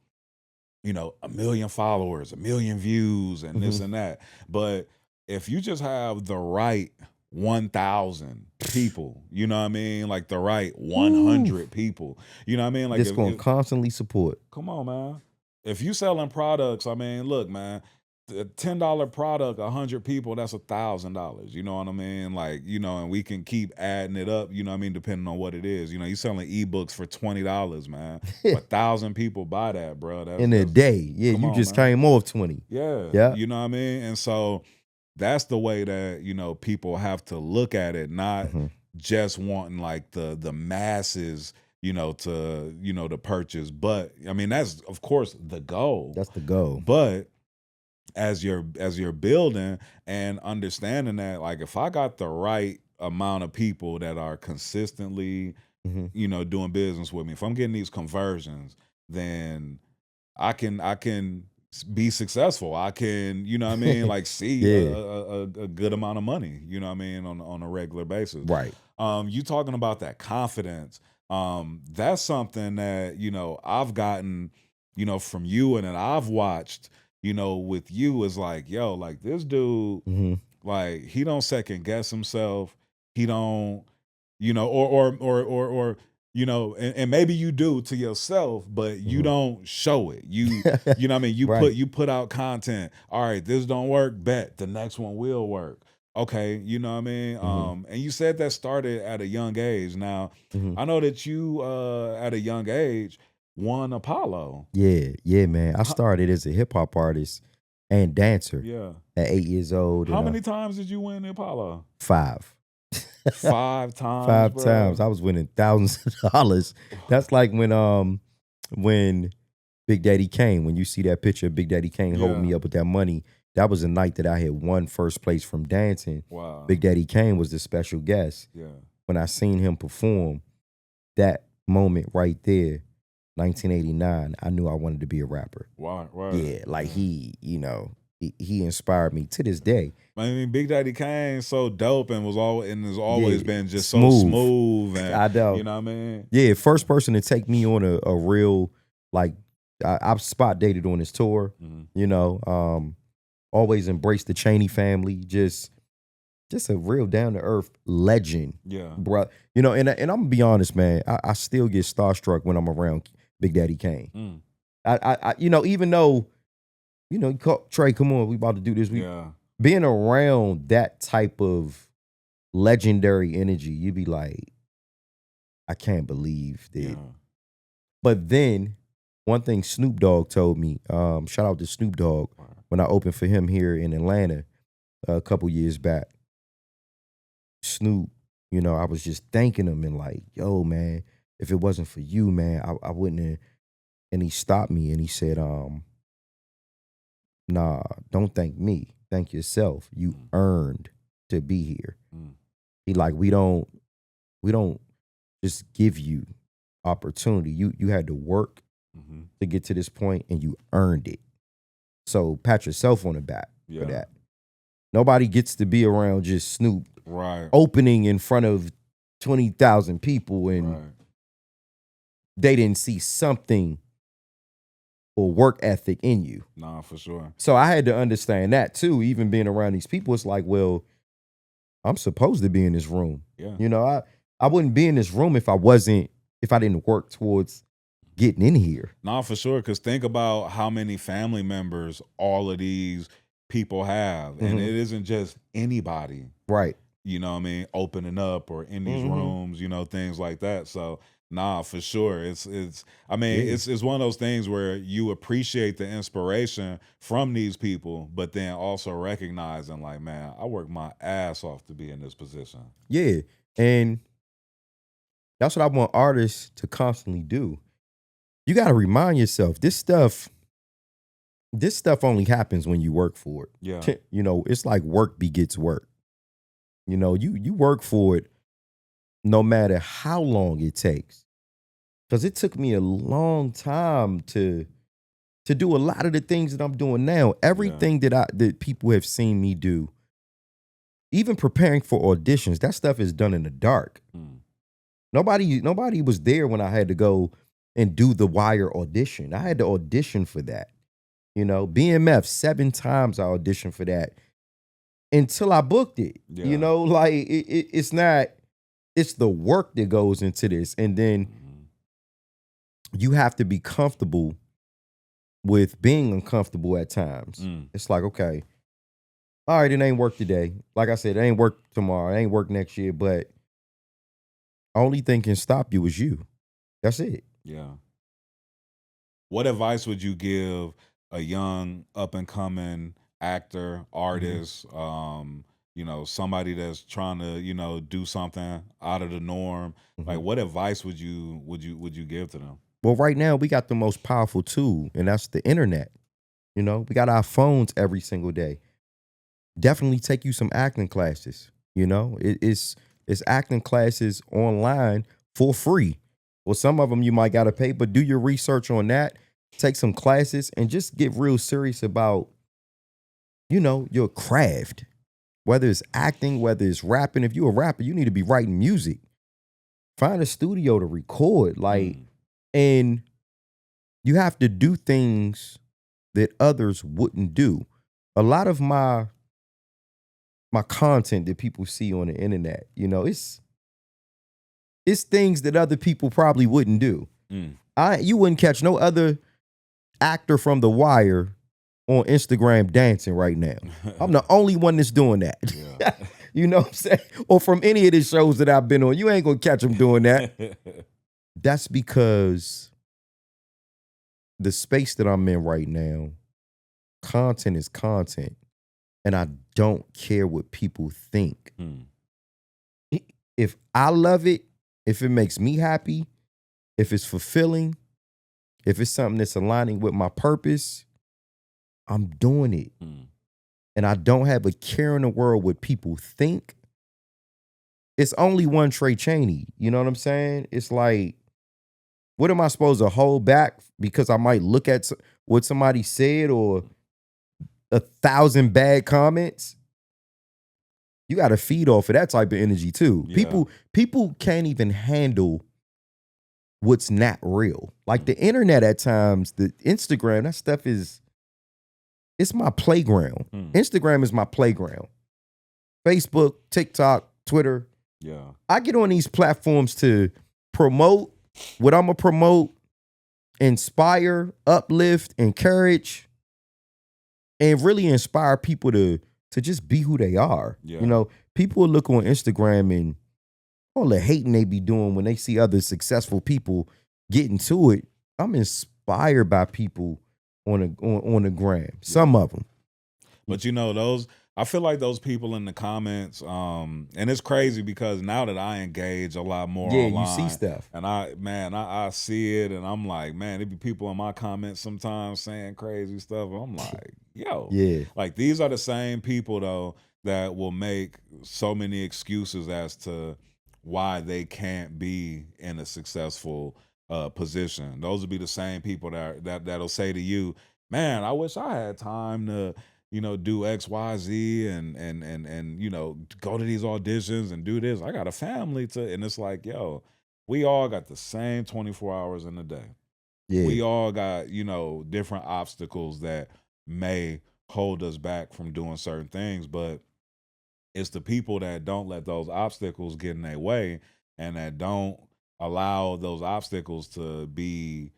you know, 1 million followers, 1 million views, and this Mhm. and that. But if you just have the right 1,000 people, you know what I mean? Like the right 100 people, you know what I mean? Like Just going to constantly support. come on, man. If you selling products, I mean, look, man, a $10 product, 100 people, that's $1,000. You know what I mean? Like, you know, and we can keep adding it up, you know what I mean, depending on what it is. You know, you selling ebooks for $20, man. 1,000 people buy that, bro. In a day. Yeah, come you on, just man. came off 20. Yeah. Yeah. You know what I mean? And so that's the way that, you know, people have to look at it, not Mhm. just wanting like the masses, you know, to purchase. But I mean, that's of course the goal. That's the goal. But as you're building and understanding that, like if I got the right amount of people that are consistently, Mhm. you know, doing business with me, if I'm getting these conversions, then I can be successful. I can, you know what I mean, like see Yeah. a good amount of money, you know what I mean, on a regular basis. Right. You talking about that confidence. That's something that, you know, I've gotten, you know, from you and that I've watched, you know, with you is like, yo, like this dude, Mhm. like he don't second guess himself. He don't, you know, or you know, and maybe you do to yourself, but you don't show it. You know what I mean? Right. You put out content. All right, this don't work, bet the next one will work. Okay, you know what I mean? And you said that started at a young age. Now, I know that you at a young age won Apollo. Yeah, man. I started as a hip hop artist and dancer Yeah. at 8 years old. How and many times did you win the Apollo? 5. 5 times, 5 bro. times. I was winning thousands of dollars. That's like when Big Daddy Kane, when you see that picture of Big Daddy Kane holding me up with that money, that was the night that I had won first place from dancing. Wow. Big Daddy Kane was the special guest. Yeah. When I seen him perform, that moment right there, 1989, I knew I wanted to be a rapper. Wow. Yeah, like he, you know, he inspired me to this day. I mean, Big Daddy Kane so dope and has always been just so smooth. smooth. And, I know. You know what I mean? Yeah, first person to take me on a real, like, I've spot dated on his tour. You know, always embraced the Chaney family. Just a real down to earth legend. Yeah, bro. You know, and I'm gonna be honest, man. I still get starstruck when I'm around Big Daddy Kane. I you know, even though, you know, Trey, come on, we about to do this. Being around that type of legendary energy, you be like, I can't believe that. Yeah. But then, one thing Snoop Dogg told me, shout out to Snoop Dogg, when I opened for him here in Atlanta a couple years back. Snoop, you know, I was just thanking him and like, yo, man, if it wasn't for you, man, I wouldn't have. And he stopped me and he said, nah, don't thank me. Thank yourself. You earned to be here. He like, we don't just give you opportunity. You had to work to get to this point and you earned it. So pat yourself on the back for that. Nobody gets to be around just Snoop opening in front of 20,000 people and they didn't see something or work ethic in you. Nah, for sure. So I had to understand that too. Even being around these people, it's like, well, I'm supposed to be in this room. Yeah. You know, I wouldn't be in this room if I didn't work towards getting in here. Nah, for sure. Because think about how many family members all of these people have. And it isn't just anybody. Right. You know what I mean? Opening up or in these rooms, you know, things like that. So nah, for sure. It's one of those things where you appreciate the inspiration from these people, but then also recognizing like, man, I worked my ass off to be in this position. Yeah. And that's what I want artists to constantly do. You got to remind yourself, this stuff only happens when you work for it. Yeah. You know, it's like work begets work. You know, you work for it no matter how long it takes. Because it took me a long time to do a lot of the things that I'm doing now. Everything that people have seen me do, even preparing for auditions, that stuff is done in the dark. Nobody was there when I had to go and do the Wire audition. I had to audition for that. You know, BMF, 7 times I auditioned for that until I booked it. Yeah. You know, like it's the work that goes into this. And then you have to be comfortable with being uncomfortable at times. It's like, okay, all right, it ain't work today. Like I said, it ain't work tomorrow. It ain't work next year. But only thing can stop you is you. That's it. Yeah. What advice would you give a young up-and-coming actor, artist, you know, somebody that's trying to, you know, do something out of the norm? Like, what advice would you give to them? Well, right now we got the most powerful tool, and that's the internet. You know, we got our phones every single day. Definitely take you some acting classes. You know, it's acting classes online for free. Well, some of them you might got to pay, but do your research on that. Take some classes and just get real serious about, you know, your craft. Whether it's acting, whether it's rapping. If you're a rapper, you need to be writing music. Find a studio to record. Like, and you have to do things that others wouldn't do. A lot of my content that people see on the internet, you know, it's it's things that other people probably wouldn't do. You wouldn't catch no other actor from The Wire on Instagram dancing right now. I'm the only one that's doing that. Yeah. You know what I'm saying? Or from any of the shows that I've been on, you ain't gonna catch them doing that. That's because the space that I'm in right now, content is content, and I don't care what people think. If I love it, if it makes me happy, if it's fulfilling, if it's something that's aligning with my purpose, I'm doing it. And I don't have a care in the world what people think. It's only one Tray Chaney. You know what I'm saying? It's like, what am I supposed to hold back because I might look at what somebody said or 1,000 bad comments? You got to feed off of that type of energy too. Yeah. People can't even handle what's not real. Like the internet at times, the Instagram, that stuff it's my playground. Instagram is my playground. Facebook, TikTok, Twitter. Yeah. I get on these platforms to promote what I'm gonna promote, inspire, uplift, encourage, and really inspire people to just be who they are. Yeah. You know, people will look on Instagram and all the hating they be doing when they see other successful people getting to it. I'm inspired by people on the gram. Some of them. But you know, I feel like those people in the comments, and it's crazy because now that I engage a lot more online, you see stuff. and I see it, and I'm like, man, there be people in my comments sometimes saying crazy stuff. I'm like, yo, like these are the same people though that will make so many excuses as to why they can't be in a successful position. Those will be the same people that'll say to you, man, I wish I had time to, you know, do X, Y, Z and you know, go to these auditions and do this. I got a family and it's like, yo, we all got the same 24 hours in a day. Yeah. We all got, you know, different obstacles that may hold us back from doing certain things, but it's the people that don't let those obstacles get in their way and that don't allow those obstacles to be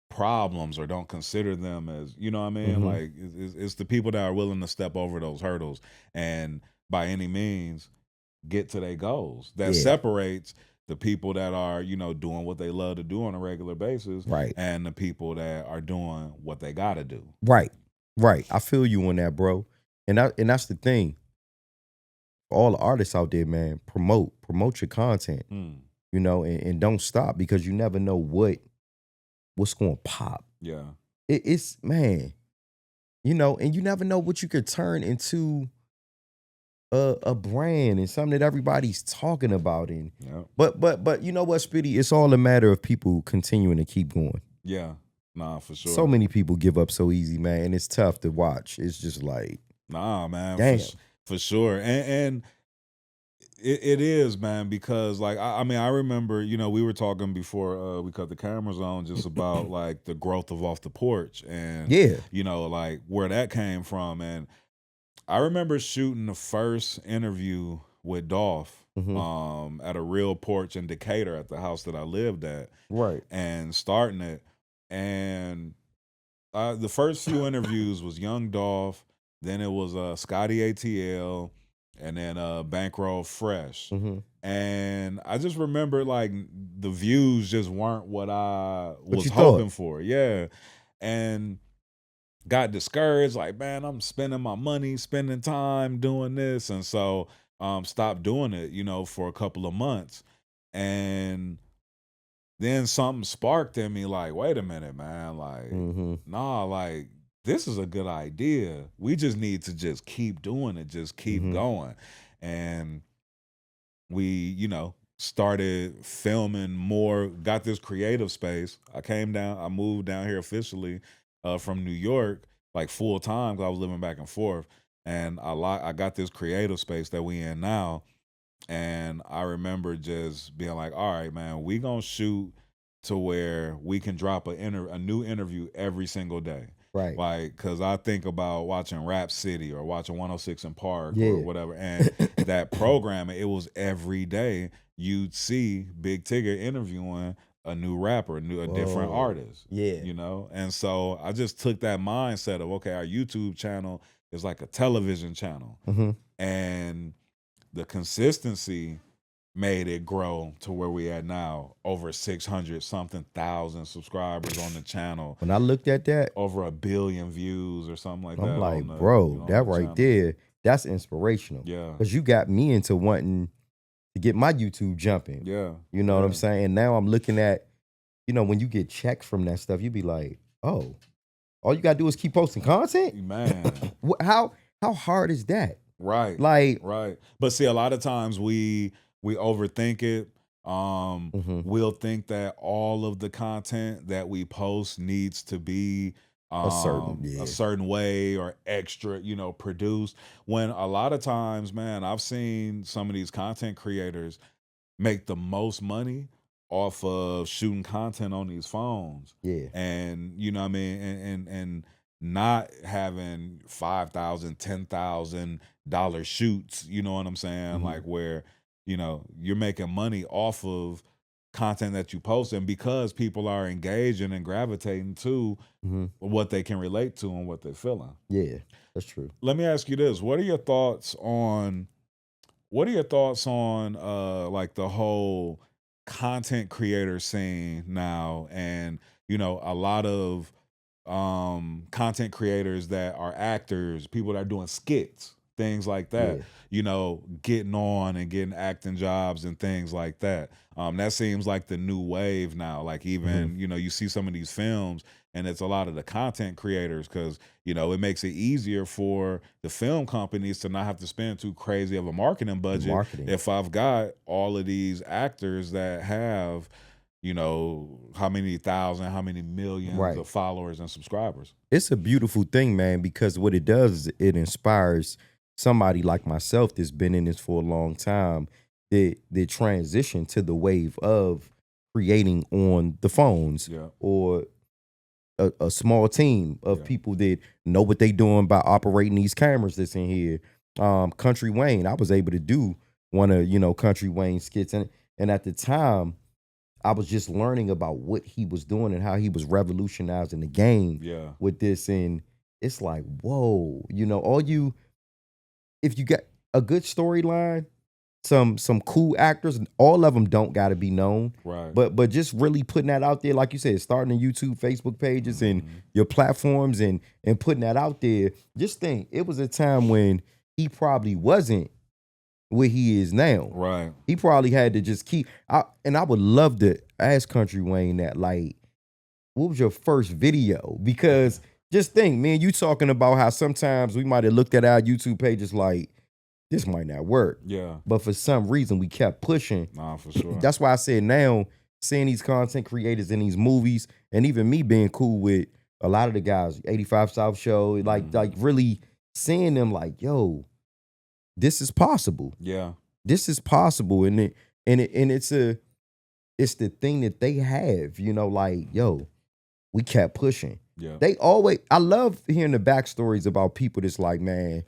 problems or don't consider them as, you know what I mean? Like it's the people that are willing to step over those hurdles and by any means get to their goals. That separates the people that are, you know, doing what they love to do on a regular basis, right, and the people that are doing what they got to do. Right. I feel you on that, bro. And that's the thing. All the artists out there, man, promote your content, you know, and don't stop because you never know what's going to pop. Yeah. It's, man, you know, and you never know what you could turn into a brand and something that everybody's talking about. And but you know what, Spitty? It's all a matter of people continuing to keep going. Yeah. Nah, for sure. So many people give up so easy, man, and it's tough to watch. It's just like, nah, man, damn. For sure. And it is, man, because like I mean, I remember, you know, we were talking before we cut the cameras on just about like the growth of Off the Porch and you know, like where that came from. And I remember shooting the first interview with Dolph at a real porch in Decatur at the house that I lived at. Right. And starting it. And the first few interviews was Young Dolph, then it was Scotty ATL, and then Bankroll Fresh. And I just remember like the views just weren't what I was hoping for. Yeah. And got discouraged, like, man, I'm spending my money, spending time doing this. And so stopped doing it, you know, for a couple of months. And then something sparked in me like, wait a minute, man, like, nah, like, this is a good idea. We just need to just keep doing it, just keep going. And we, you know, started filming more, got this creative space. I moved down here officially from New York, like full time, because I was living back and forth. And I got this creative space that we in now. And I remember just being like, all right, man, we gonna shoot to where we can drop a new interview every single day. Right. Like, cause I think about watching Rap City or watching 106 in Park or Yeah. whatever, and that programming, it was every day you'd see Big Tigger interviewing a new rapper, a different Whoa. artist, Yeah. you know? And so I just took that mindset of, okay, our YouTube channel is like a television channel. Mm-hmm. And the consistency made it grow to where we at now, over 600 something thousand subscribers on the channel, When I looked at that, over 1 billion views or something like I'm that like, on the, bro, on that the right channel. there, that's inspirational. Yeah. Because you got me into wanting to get my YouTube jumping. Yeah. You know what Yeah. I'm saying? And now I'm looking at, you know, when you get checks from that stuff, you be like, oh, all you gotta do is keep posting content? Man. How hard is that? Right. Like, Right. But see, a lot of times we overthink it. mhm, We'll think that all of the content that we post needs to be a certain, a yeah. certain way or extra, produced. When a lot of times, man, I've seen some of these content creators make the most money off of shooting content on these phones. Yeah. And you know what I mean, and not having $5,000, $10,000 shoots, you know what I'm saying? Mhm. Like where, you're making money off of content that you post, and because people are engaging and gravitating to Mhm. what they can relate to and what they're feeling. Yeah, that's true. Let me ask you this. What are your thoughts on like the whole content creator scene now, and a lot of content creators that are actors, people that are doing skits, things like that, Yeah. getting on and getting acting jobs and things like that. That seems like the new wave now. Like even, you see some of these films and it's a lot of the content creators because, it makes it easier for the film companies to not have to spend too crazy of a marketing budget. Marketing. If I've got all of these actors that have, how many thousand, how many millions Right. of followers and subscribers. It's a beautiful thing, man, because what it does is it inspires somebody like myself that's been in this for a long time, that transition to the wave of creating on the phones, Yeah. or a small team of Yeah. people that know what they doing by operating these cameras that's in here. Country Wayne, I was able to do one of, Country Wayne skits. And at the time, I was just learning about what he was doing and how he was revolutionizing the game Yeah. with this. And it's like, whoa, if you got a good storyline, some cool actors, and all of them don't got to be known. Right. But just really putting that out there, like you said, starting the YouTube, Facebook pages, and your platforms, and putting that out there. Just think, it was a time when he probably wasn't where he is now. Right. He probably had to just and I would love to ask Country Wayne that, like, what was your first video? Because just think, man, you talking about how sometimes we might have looked at our YouTube pages like, this might not work. Yeah. But for some reason, we kept pushing. Nah, for sure. That's why I said now, seeing these content creators in these movies, and even me being cool with a lot of the guys, 85 South Show, like really seeing them like, yo, this is possible. Yeah. This is possible. And it's the thing that they have, like, yo, we kept pushing. Yeah. I love hearing the backstories about people that's like, man,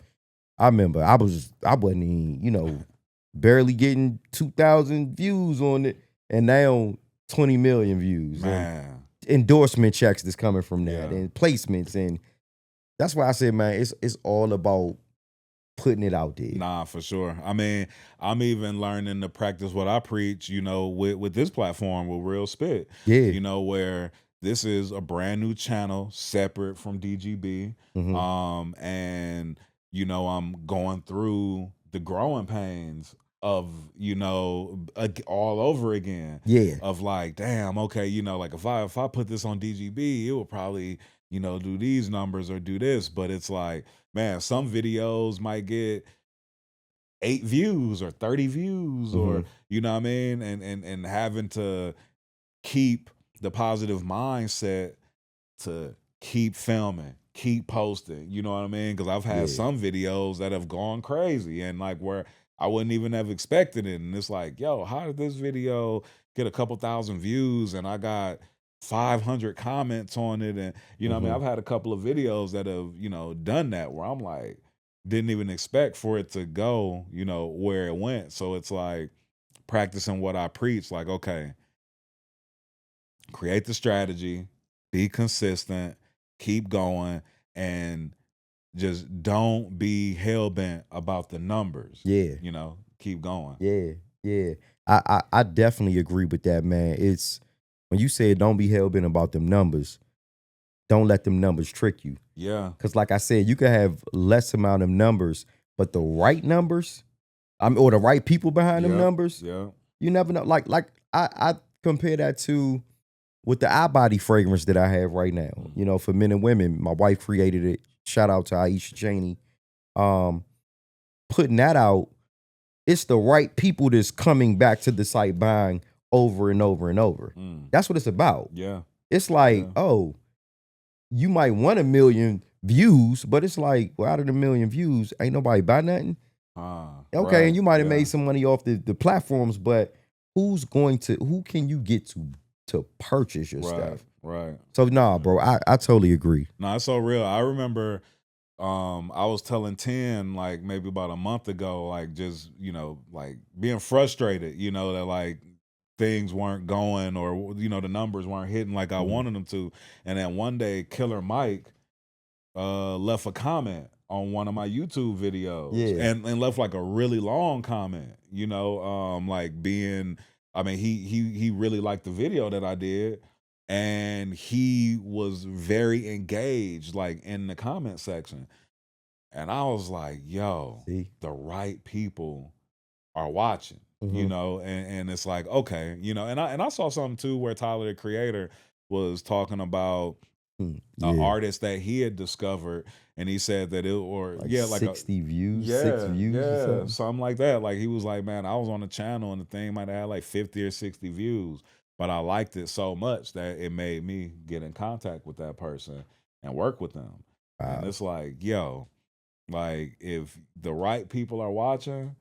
I remember I wasn't even, barely getting 2,000 views on it, and now 20 million views. Man. And endorsement checks that's coming from that, Yeah. and placements. And that's why I said, man, it's all about putting it out there. Nah, for sure. I mean, I'm even learning to practice what I preach, with this platform, with Real Spit. Yeah. Where this is a brand new channel separate from DGB. And I'm going through the growing pains of, all over again. Yeah. Of like, damn, okay, like if I put this on DGB, it will probably, do these numbers or do this. But it's like, man, some videos might get 8 views or 30 views, or you know what I mean, and having to keep the positive mindset to keep filming, keep posting, you know what I mean? Because I've had some videos that have gone crazy, and like where I wouldn't even have expected it, and it's like, yo, how did this video get a couple thousand views and I got 500 comments on it, and you know, I mean, I've had a couple of videos that have, you know, done that where I'm like, didn't even expect for it to go, you know, where it went. So it's like practicing what I preach, like, okay, create the strategy, be consistent, keep going, and just don't be hell bent about the numbers. Yeah. You know, keep going. Yeah, yeah. I definitely agree with that, man. It's when you say don't be hell bent about them numbers, don't let them numbers trick you. Yeah. Cause like I said, you could have less amount of numbers, but the right numbers, or the right people behind them numbers, Yeah. you never know. Like I compare that to with the eye body fragrance that I have right now. You know, for men and women, my wife created it. Shout out to Tray Chaney. Putting that out, it's the right people that's coming back to the site buying over and over and over. That's what it's about. Yeah. It's like, oh, you might want 1 million views, but it's like, well, out of the 1 million views, ain't nobody buy nothing. Okay, right, and you might have made some money off the platforms, but who can you get to purchase your stuff? Right. So nah, bro, I totally agree. No, it's so real. I remember I was telling 10 like maybe about a month ago, like just, you know, like being frustrated, you know, that like things weren't going, or you know, the numbers weren't hitting like I wanted them to. And then one day Killer Mike left a comment on one of my YouTube videos, and left like a really long comment, you know, like being, I mean, he really liked the video that I did, and he was very engaged like in the comment section. And I was like, yo, the right people are watching, you know, and it's like, okay, you know, and I saw something too where Tyler the Creator was talking about an artist that he had discovered, and he said that like 60 views, 6 views or something like that. Like he was like, man, I was on the channel and the thing might have had like 50 or 60 views, but I liked it so much that it made me get in contact with that person and work with them. And it's like, yo, like if the right people are watching,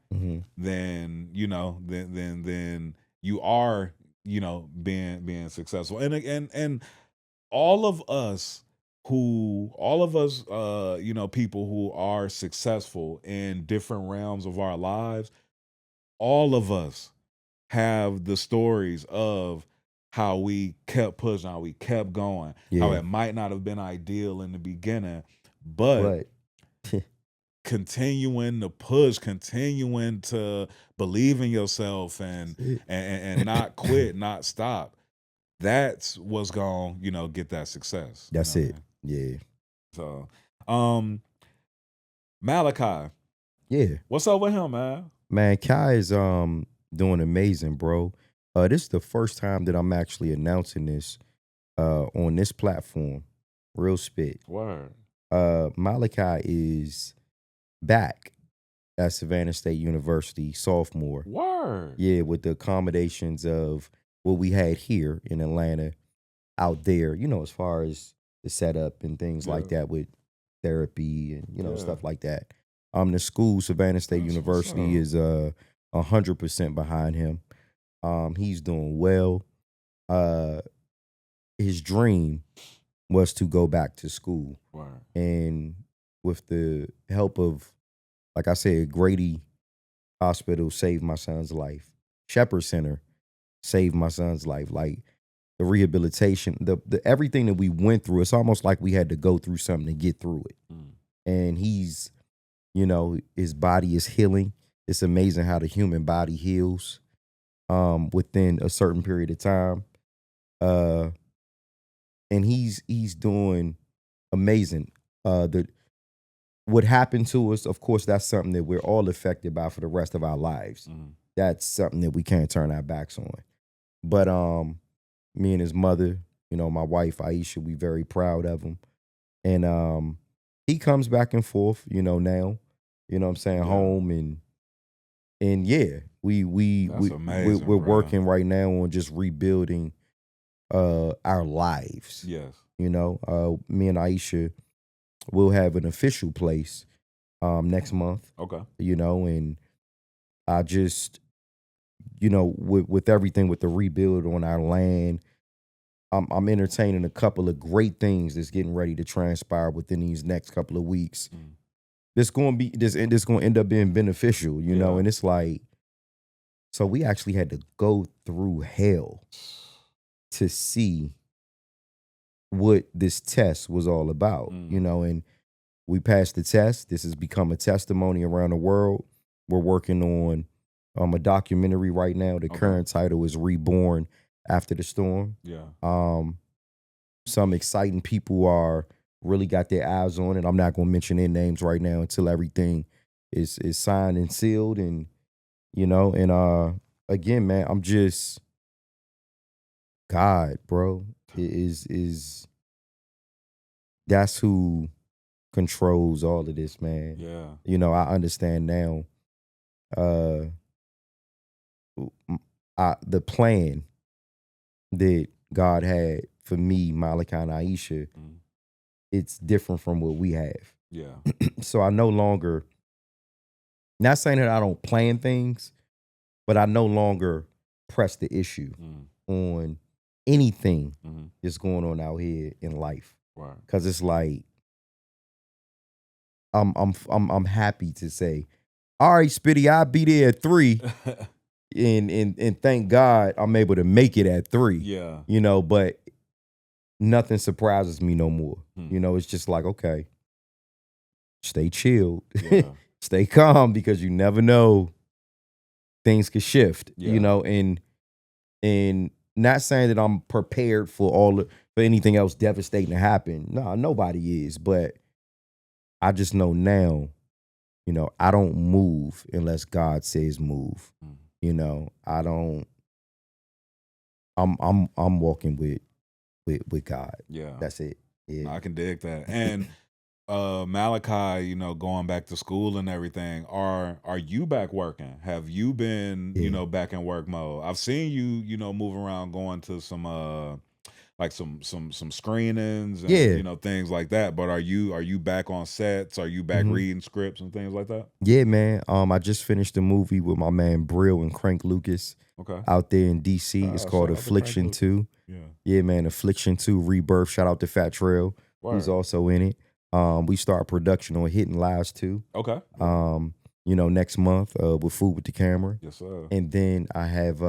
then you know, then you are, you know, being successful. And all of us, you know, people who are successful in different realms of our lives, all of us have the stories of how we kept pushing, how we kept going, how it might not have been ideal in the beginning, but continuing to push, continuing to believe in yourself, and not quit, not stop. That's what's gonna, you know, get that success. That's you know it. Yeah. So, Malachi. Yeah. What's up with him, man? Man, Kai is doing amazing, bro. This is the first time that I'm actually announcing this on this platform. Real spit. Word. Malachi is back at Savannah State University, sophomore. Word. Yeah, with the accommodations of what we had here in Atlanta, out there, you know, as far as the setup and things like that with therapy and, you know, stuff like that. The school, Savannah State University, is 100% behind him. He's doing well. His dream was to go back to school. Word. And with the help of, like I said, Grady Hospital saved my son's life. Shepherd Center saved my son's life. Like the rehabilitation, the everything that we went through, it's almost like we had to go through something to get through it. And he's, you know, his body is healing. It's amazing how the human body heals within a certain period of time. And he's doing amazing. What happened to us, of course, that's something that we're all affected by for the rest of our lives. That's something that we can't turn our backs on. But me and his mother, you know, my wife Aisha, we very proud of him. And he comes back and forth, you know, now, you know what I'm saying, home, and yeah, we're working right now on just rebuilding our lives. Yes. You know, me and Aisha will have an official place next month. Okay. You know, and I just, you know, with everything with the rebuild on our land, I'm entertaining a couple of great things that's getting ready to transpire within these next couple of weeks. This going to be this going to end up being beneficial, you know. Yeah. And it's like, so we actually had to go through hell to see what this test was all about, you know. And we passed the test. This has become a testimony around the world. We're working on a documentary right now. The current title is Reborn After the Storm. Yeah. Some exciting people are really got their eyes on it. I'm not going to mention their names right now until everything is signed and sealed. And, you know, and again, man, I'm just, God, bro, is that's who controls all of this, man. Yeah. You know, I understand now the plan that God had for me, Malachi, and Aisha, it's different from what we have. Yeah. So I no longer, not saying that I don't plan things, but I no longer press the issue on anything that's going on out here in life. Right. Cause it's like, I'm happy to say, all right, Spitty, I'll be there at 3. And thank God I'm able to make it at 3. Yeah. You know, but nothing surprises me no more. You know, it's just like, okay, stay chilled. Yeah. Stay calm, because you never know, things could shift. Yeah. You know, and not saying that I'm prepared for for anything else devastating to happen. No, nobody is, but I just know now, you know, I don't move unless God says move. You know, I don't. I'm walking with God. Yeah. That's it. Yeah. I can dig that. And Malachi, you know, going back to school and everything, are you back working? Have you been, you know, back in work mode? I've seen you, you know, move around, going to some like some screenings and you know, things like that. But are you back on sets? Are you back reading scripts and things like that? Yeah, man. I just finished a movie with my man Brill and Crank Lucas. Okay. Out there in DC. It's called Affliction 2. Yeah, man. Affliction 2 Rebirth. Shout out to Fat Trail. Who's also in it. We start production on Hitting Lives 2. Okay. You know, next month with Food with the Camera. Yes, sir. And then I have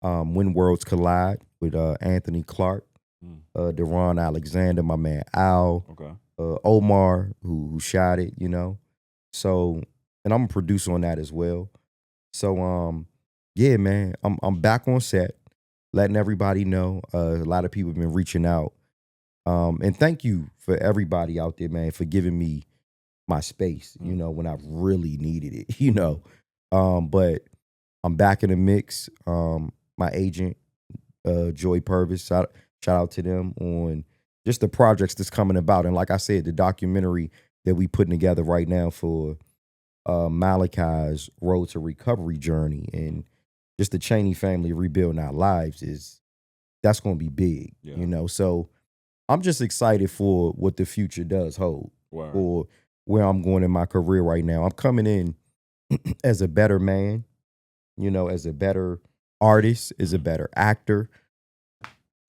When Worlds Collide with Anthony Clark, Deron Alexander, my man Al, Omar, who shot it, you know. So, and I'm a producer on that as well. So, yeah, man, I'm back on set, letting everybody know. A lot of people have been reaching out. And thank you for everybody out there, man, for giving me my space, you know, when I really needed it, you know. But I'm back in the mix. My agent, Joy Purvis, shout out to them on just the projects that's coming about. And like I said, the documentary that we putting together right now for Malachi's Road to Recovery journey, and just the Chaney family rebuilding our lives, that's going to be big, you know. So I'm just excited for what the future does hold, for where I'm going in my career right now. I'm coming in as a better man, you know, as a better artist, as a better actor,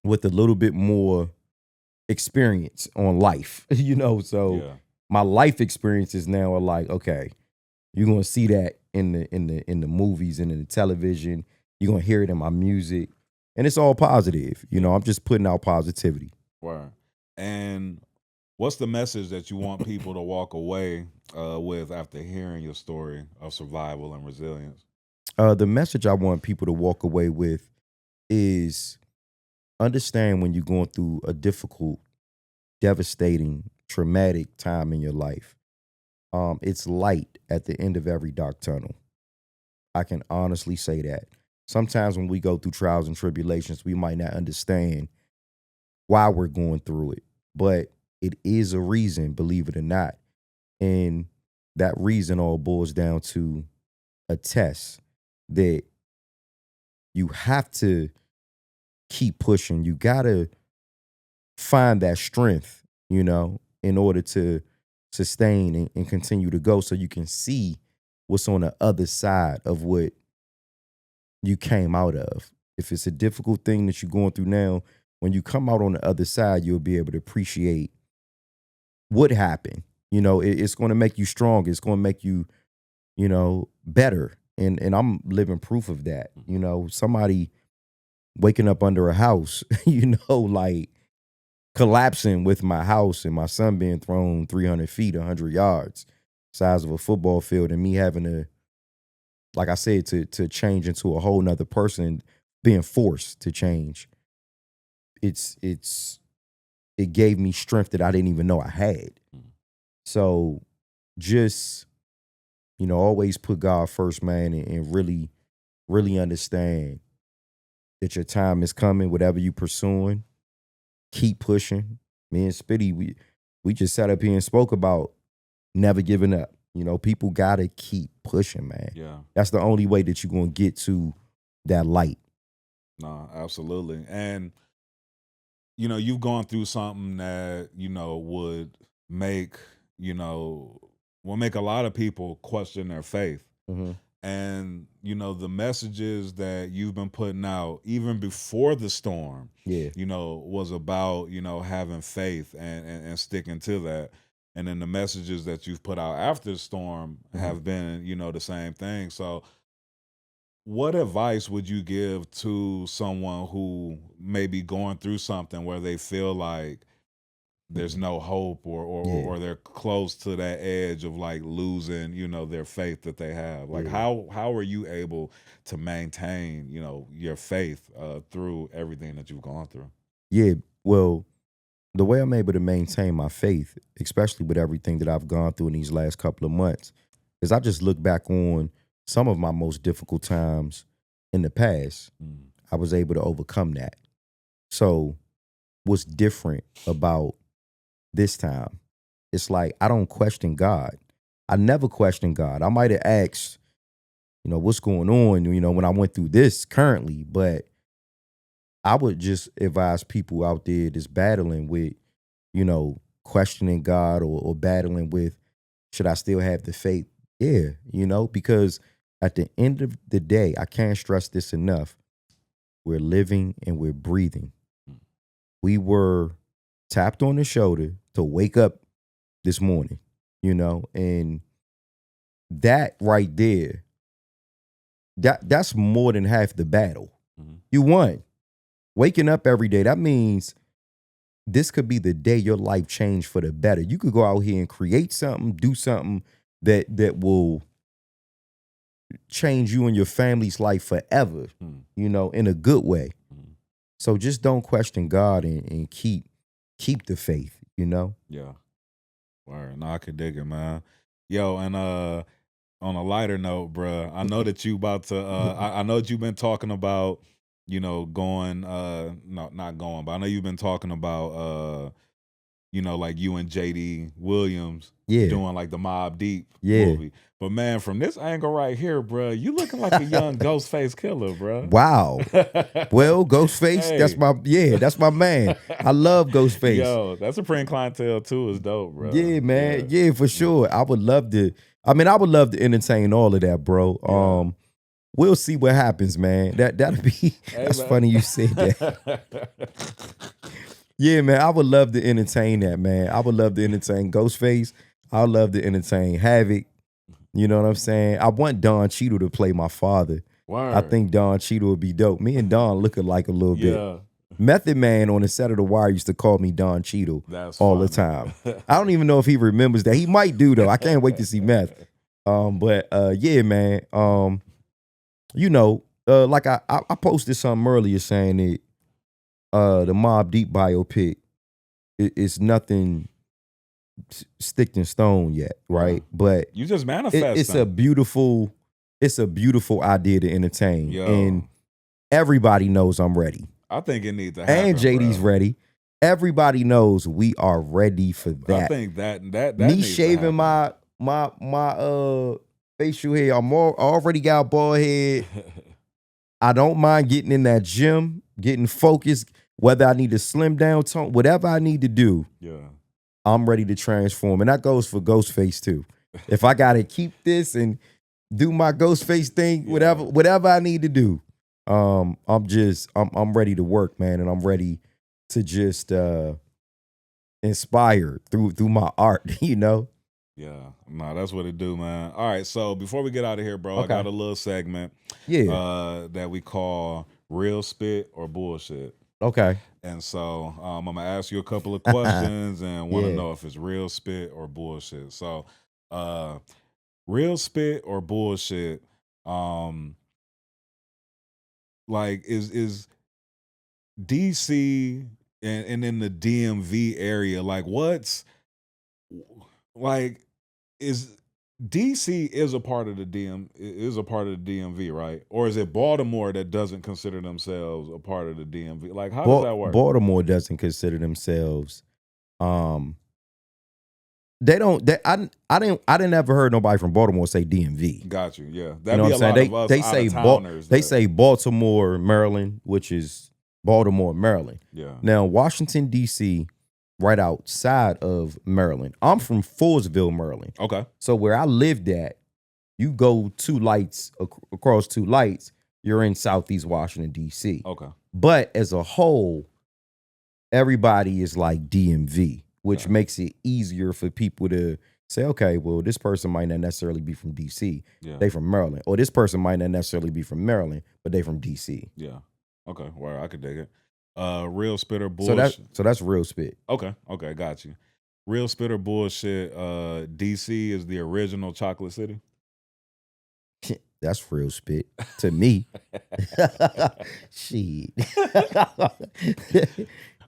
with a little bit more experience on life, you know. So my life experiences now are like, okay, you're gonna see that in the movies and in the television. You're gonna hear it in my music, and it's all positive. You know, I'm just putting out positivity. Wow. And what's the message that you want people to walk away with after hearing your story of survival and resilience? The message I want people to walk away with is understand when you're going through a difficult, devastating, traumatic time in your life, it's light at the end of every dark tunnel. I can honestly say that. Sometimes when we go through trials and tribulations, we might not understand why we're going through it, but it is a reason, believe it or not. And that reason all boils down to a test that you have to keep pushing. You got to find that strength, you know, in order to sustain and continue to go, so you can see what's on the other side of what you came out of. If it's a difficult thing that you're going through now, when you come out on the other side, you'll be able to appreciate what happened. You know, it's going to make you stronger. It's going to make you, you know, better. And I'm living proof of that. You know, somebody waking up under a house, you know, like collapsing with my house and my son being thrown 300 feet, 100 yards, size of a football field, and me having to, like I said, to change into a whole nother person, being forced to change. It gave me strength that I didn't even know I had. So just, you know, always put God first, man, and really, really understand that your time is coming, whatever you pursuing, keep pushing. Me and Spitty, we just sat up here and spoke about never giving up. You know, people gotta keep pushing, man. Yeah. That's the only way that you're gonna get to that light. No, absolutely. And, you know, you've gone through something that, you know, would make a lot of people question their faith. Mm-hmm. And, you know, the messages that you've been putting out, even before the storm, Yeah. you know, was about, you know, having faith and sticking to that. And then the messages that you've put out after the storm have been, you know, the same thing. So what advice would you give to someone who may be going through something where they feel like there's no hope or they're close to that edge of like losing, you know, their faith that they have? Like how are you able to maintain, you know, your faith through everything that you've gone through? Yeah, well, the way I'm able to maintain my faith, especially with everything that I've gone through in these last couple of months, is I just look back on some of my most difficult times in the past. I was able to overcome that. So what's different about this time? It's like I don't question God. I never question God. I might have asked, you know, what's going on, you know, when I went through this currently, but I would just advise people out there that's battling with, you know, questioning God or battling with, should I still have the faith? Yeah, you know, because at the end of the day, I can't stress this enough. We're living and we're breathing. We were tapped on the shoulder to wake up this morning, you know, and that right there, that's more than half the battle. You won. Waking up every day, that means this could be the day your life changed for the better. You could go out here and create something, do something that will change you and your family's life forever, you know, in a good way. So just don't question God and keep the faith, you know? Yeah. Word. No, I could dig it, man. Yo, and on a lighter note, bruh, I know that you about to I know that you've been talking about, you know, going no, not going, but I know you've been talking about you know, like you and JD Williams doing like the Mobb Deep movie. But man, from this angle right here, bruh, you looking like a young Ghostface Killer, bruh. Wow. Well, Ghostface, Hey. that's my man. I love Ghostface. Yo, that's a print clientele too, is dope, bro. Yeah, man. Yeah, for sure. I would love to entertain all of that, bro. We'll see what happens, man. That'll be that's man. funny you said that. Yeah, man, I would love to entertain that, man. I would love to entertain Ghostface. I would love to entertain Havoc. You know what I'm saying? I want Don Cheadle to play my father. Word. I think Don Cheadle would be dope. Me and Don look alike a little bit. Method Man on the set of The Wire used to call me Don Cheadle all the time. I don't even know if he remembers that. He might do, though. I can't wait to see Meth. But yeah, man. You know, like I posted something earlier saying that the Mobb Deep biopic is nothing stick in stone yet, right? But you just manifest. It's a beautiful idea to entertain. Yo. And everybody knows I'm ready. I think it needs to happen. And JD's bro. ready. Everybody knows we are ready for that. I think that me shaving my facial hair. I already got a bald head. I don't mind getting in that gym, getting focused, whether I need to slim down, tone, whatever I need to do. Yeah. I'm ready to transform. And that goes for Ghostface too. If I gotta keep this and do my Ghostface thing, whatever I need to do. I'm ready to work, man, and I'm ready to just inspire through my art, you know? Yeah, nah, that's what it do, man. All right, so before we get out of here, bro, I got Okay. a little segment Yeah. that we call Real Spit or Bullshit. Okay. And so I'm gonna ask you a couple of questions and want to Yeah. know if it's real spit or bullshit. So real spit or bullshit, um, like is DC and in the DMV area, like what's like is DC is a part of the is a part of the DMV, right? Or is it Baltimore that doesn't consider themselves a part of the DMV? Like how does that work? Baltimore doesn't consider themselves um they don't I didn't ever heard nobody from Baltimore say DMV. Got you. Yeah. You That'd know what be I'm a saying? lot of us out of towners They that say Baltimore, Maryland, which is Baltimore, Maryland. yeah. Now, Washington, DC, right outside of Maryland. I'm from Forestville, Maryland. Okay. So where I lived at, you go two lights across two lights, you're in Southeast Washington, DC. Okay. But as a whole, everybody is like DMV, which Yeah. makes it easier for people to say, okay, well, this person might not necessarily be from DC. Yeah. They from Maryland. Or this person might not necessarily be from Maryland, but they from DC. Yeah. Okay. Well, I could dig it. Real spitter So bullshit. that's real spit. Okay. Okay. Got you. Real spitter bullshit. DC is the original chocolate city. That's real spit to me. Shit. All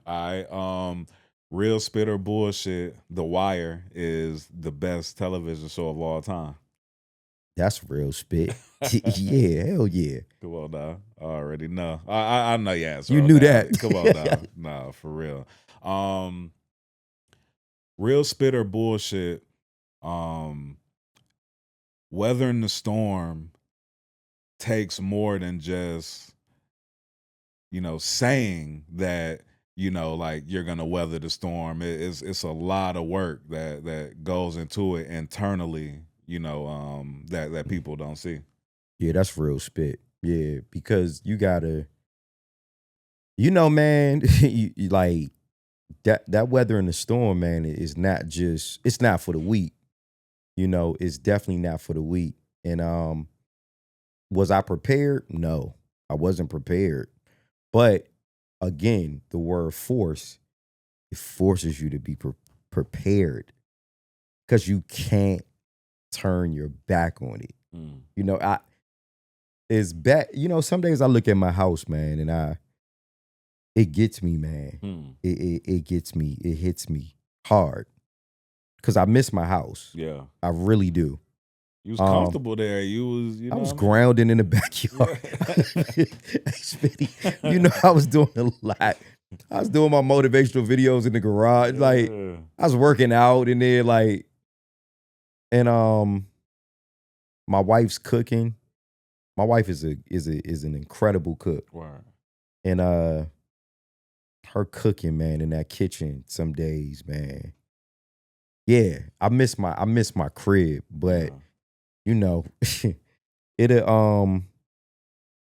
right. Real spitter bullshit. The Wire is the best television show of all time. That's real spit. Yeah, hell yeah. Come on now. I already know. I know your answer. You on knew that. Come on now. Nah, for real. Real spitter bullshit. Weathering the storm takes more than just, saying that, like you're gonna weather the storm. It's a lot of work that goes into it internally, that people don't see. Yeah, that's real spit. Yeah, because you gotta, man, you like that weather in the storm, man, is not just, it's not for the weak. It's definitely not for the weak. And was I prepared? No, I wasn't prepared. But again, the word force, it forces you to be prepared because you can't turn your back on it. Mm. It's bad. Some days I look at my house, man, and it gets me, man. Mm. It gets me. It hits me hard because I miss my house. Yeah. I really do. You was comfortable there. You was, I was grounding in the backyard. Hey, Spitty, I was doing a lot. I was doing my motivational videos in the garage. Like, I was working out in there, like, and my wife's cooking. My wife is an incredible cook. Wow. And her cooking, man, in that kitchen some days, man. Yeah, I miss my crib, but it'll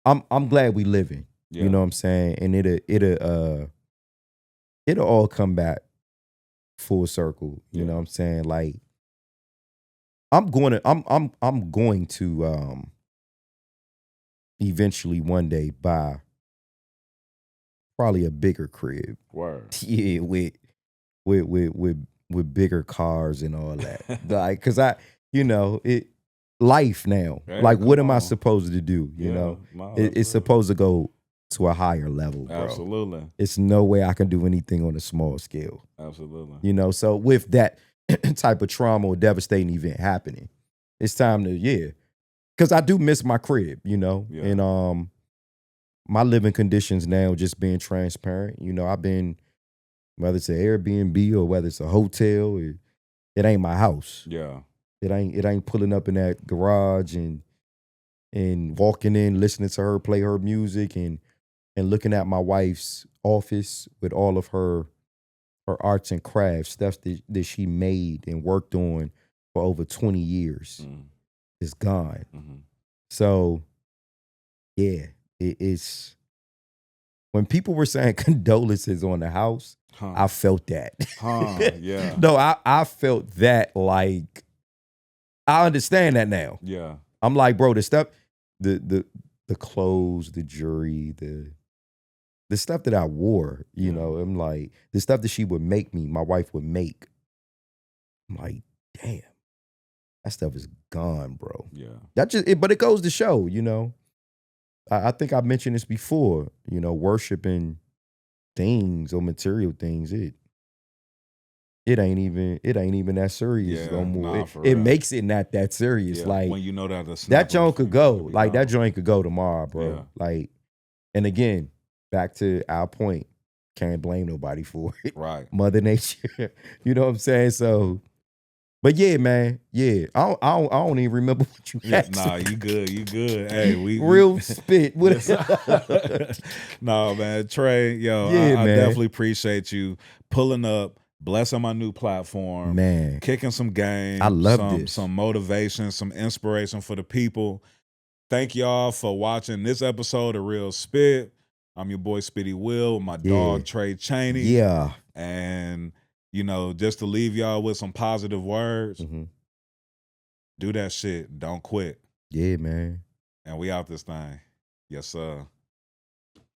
I'm glad we living. Yeah. You know what I'm saying? And it'll all come back full circle. You know what I'm saying? Like I'm going to eventually one day buy probably a bigger crib. Word. Yeah, with bigger cars and all that. Like, cause life now. Hey, like, what come am I on. supposed to do? You know, no, it's supposed to go to a higher level, bro. Absolutely. It's no way I can do anything on a small scale. Absolutely. So with that type of trauma or devastating event happening, it's time to, because I do miss my crib, and my living conditions now, just being transparent, I've been, whether it's an Airbnb or whether it's a hotel, it ain't my house. Yeah. It ain't pulling up in that garage and walking in, listening to her play her music and looking at my wife's office with all of her arts and crafts, stuff that she made and worked on for over 20 years. Is gone. Mm-hmm. So, yeah, it's when people were saying condolences on the house, I felt that. Yeah. No, I felt that. Like, I understand that now. Yeah. I'm like, bro, the stuff, the clothes, the jewelry, the stuff that I wore, you know, I'm like, the stuff that she would make me, my wife would make. I'm like, damn, that stuff is gone, bro. Yeah. But it goes to show, you know. I think I mentioned this before, you know, worshiping things or material things, it ain't even that serious no more. It makes it not that serious. Yeah. Like, when you know that joint could go. Like, that joint could go tomorrow, bro. Yeah. Like, and again, back to our point, can't blame nobody for it. Right. Mother Nature. You know what I'm saying? So, but yeah, man. Yeah. I don't even remember what you asked. Nah, you good. You good. Hey, we real spit. No, man. Trey, yo, I definitely appreciate you pulling up, blessing my new platform, man, kicking some game. I love this. Some motivation, some inspiration for the people. Thank y'all for watching this episode of Real Spit. I'm your boy Spitty Will, my dog Tray Chaney. Yeah. And, you know, just to leave y'all with some positive words, do that shit. Don't quit. Yeah, man. And we out this thing. Yes, sir.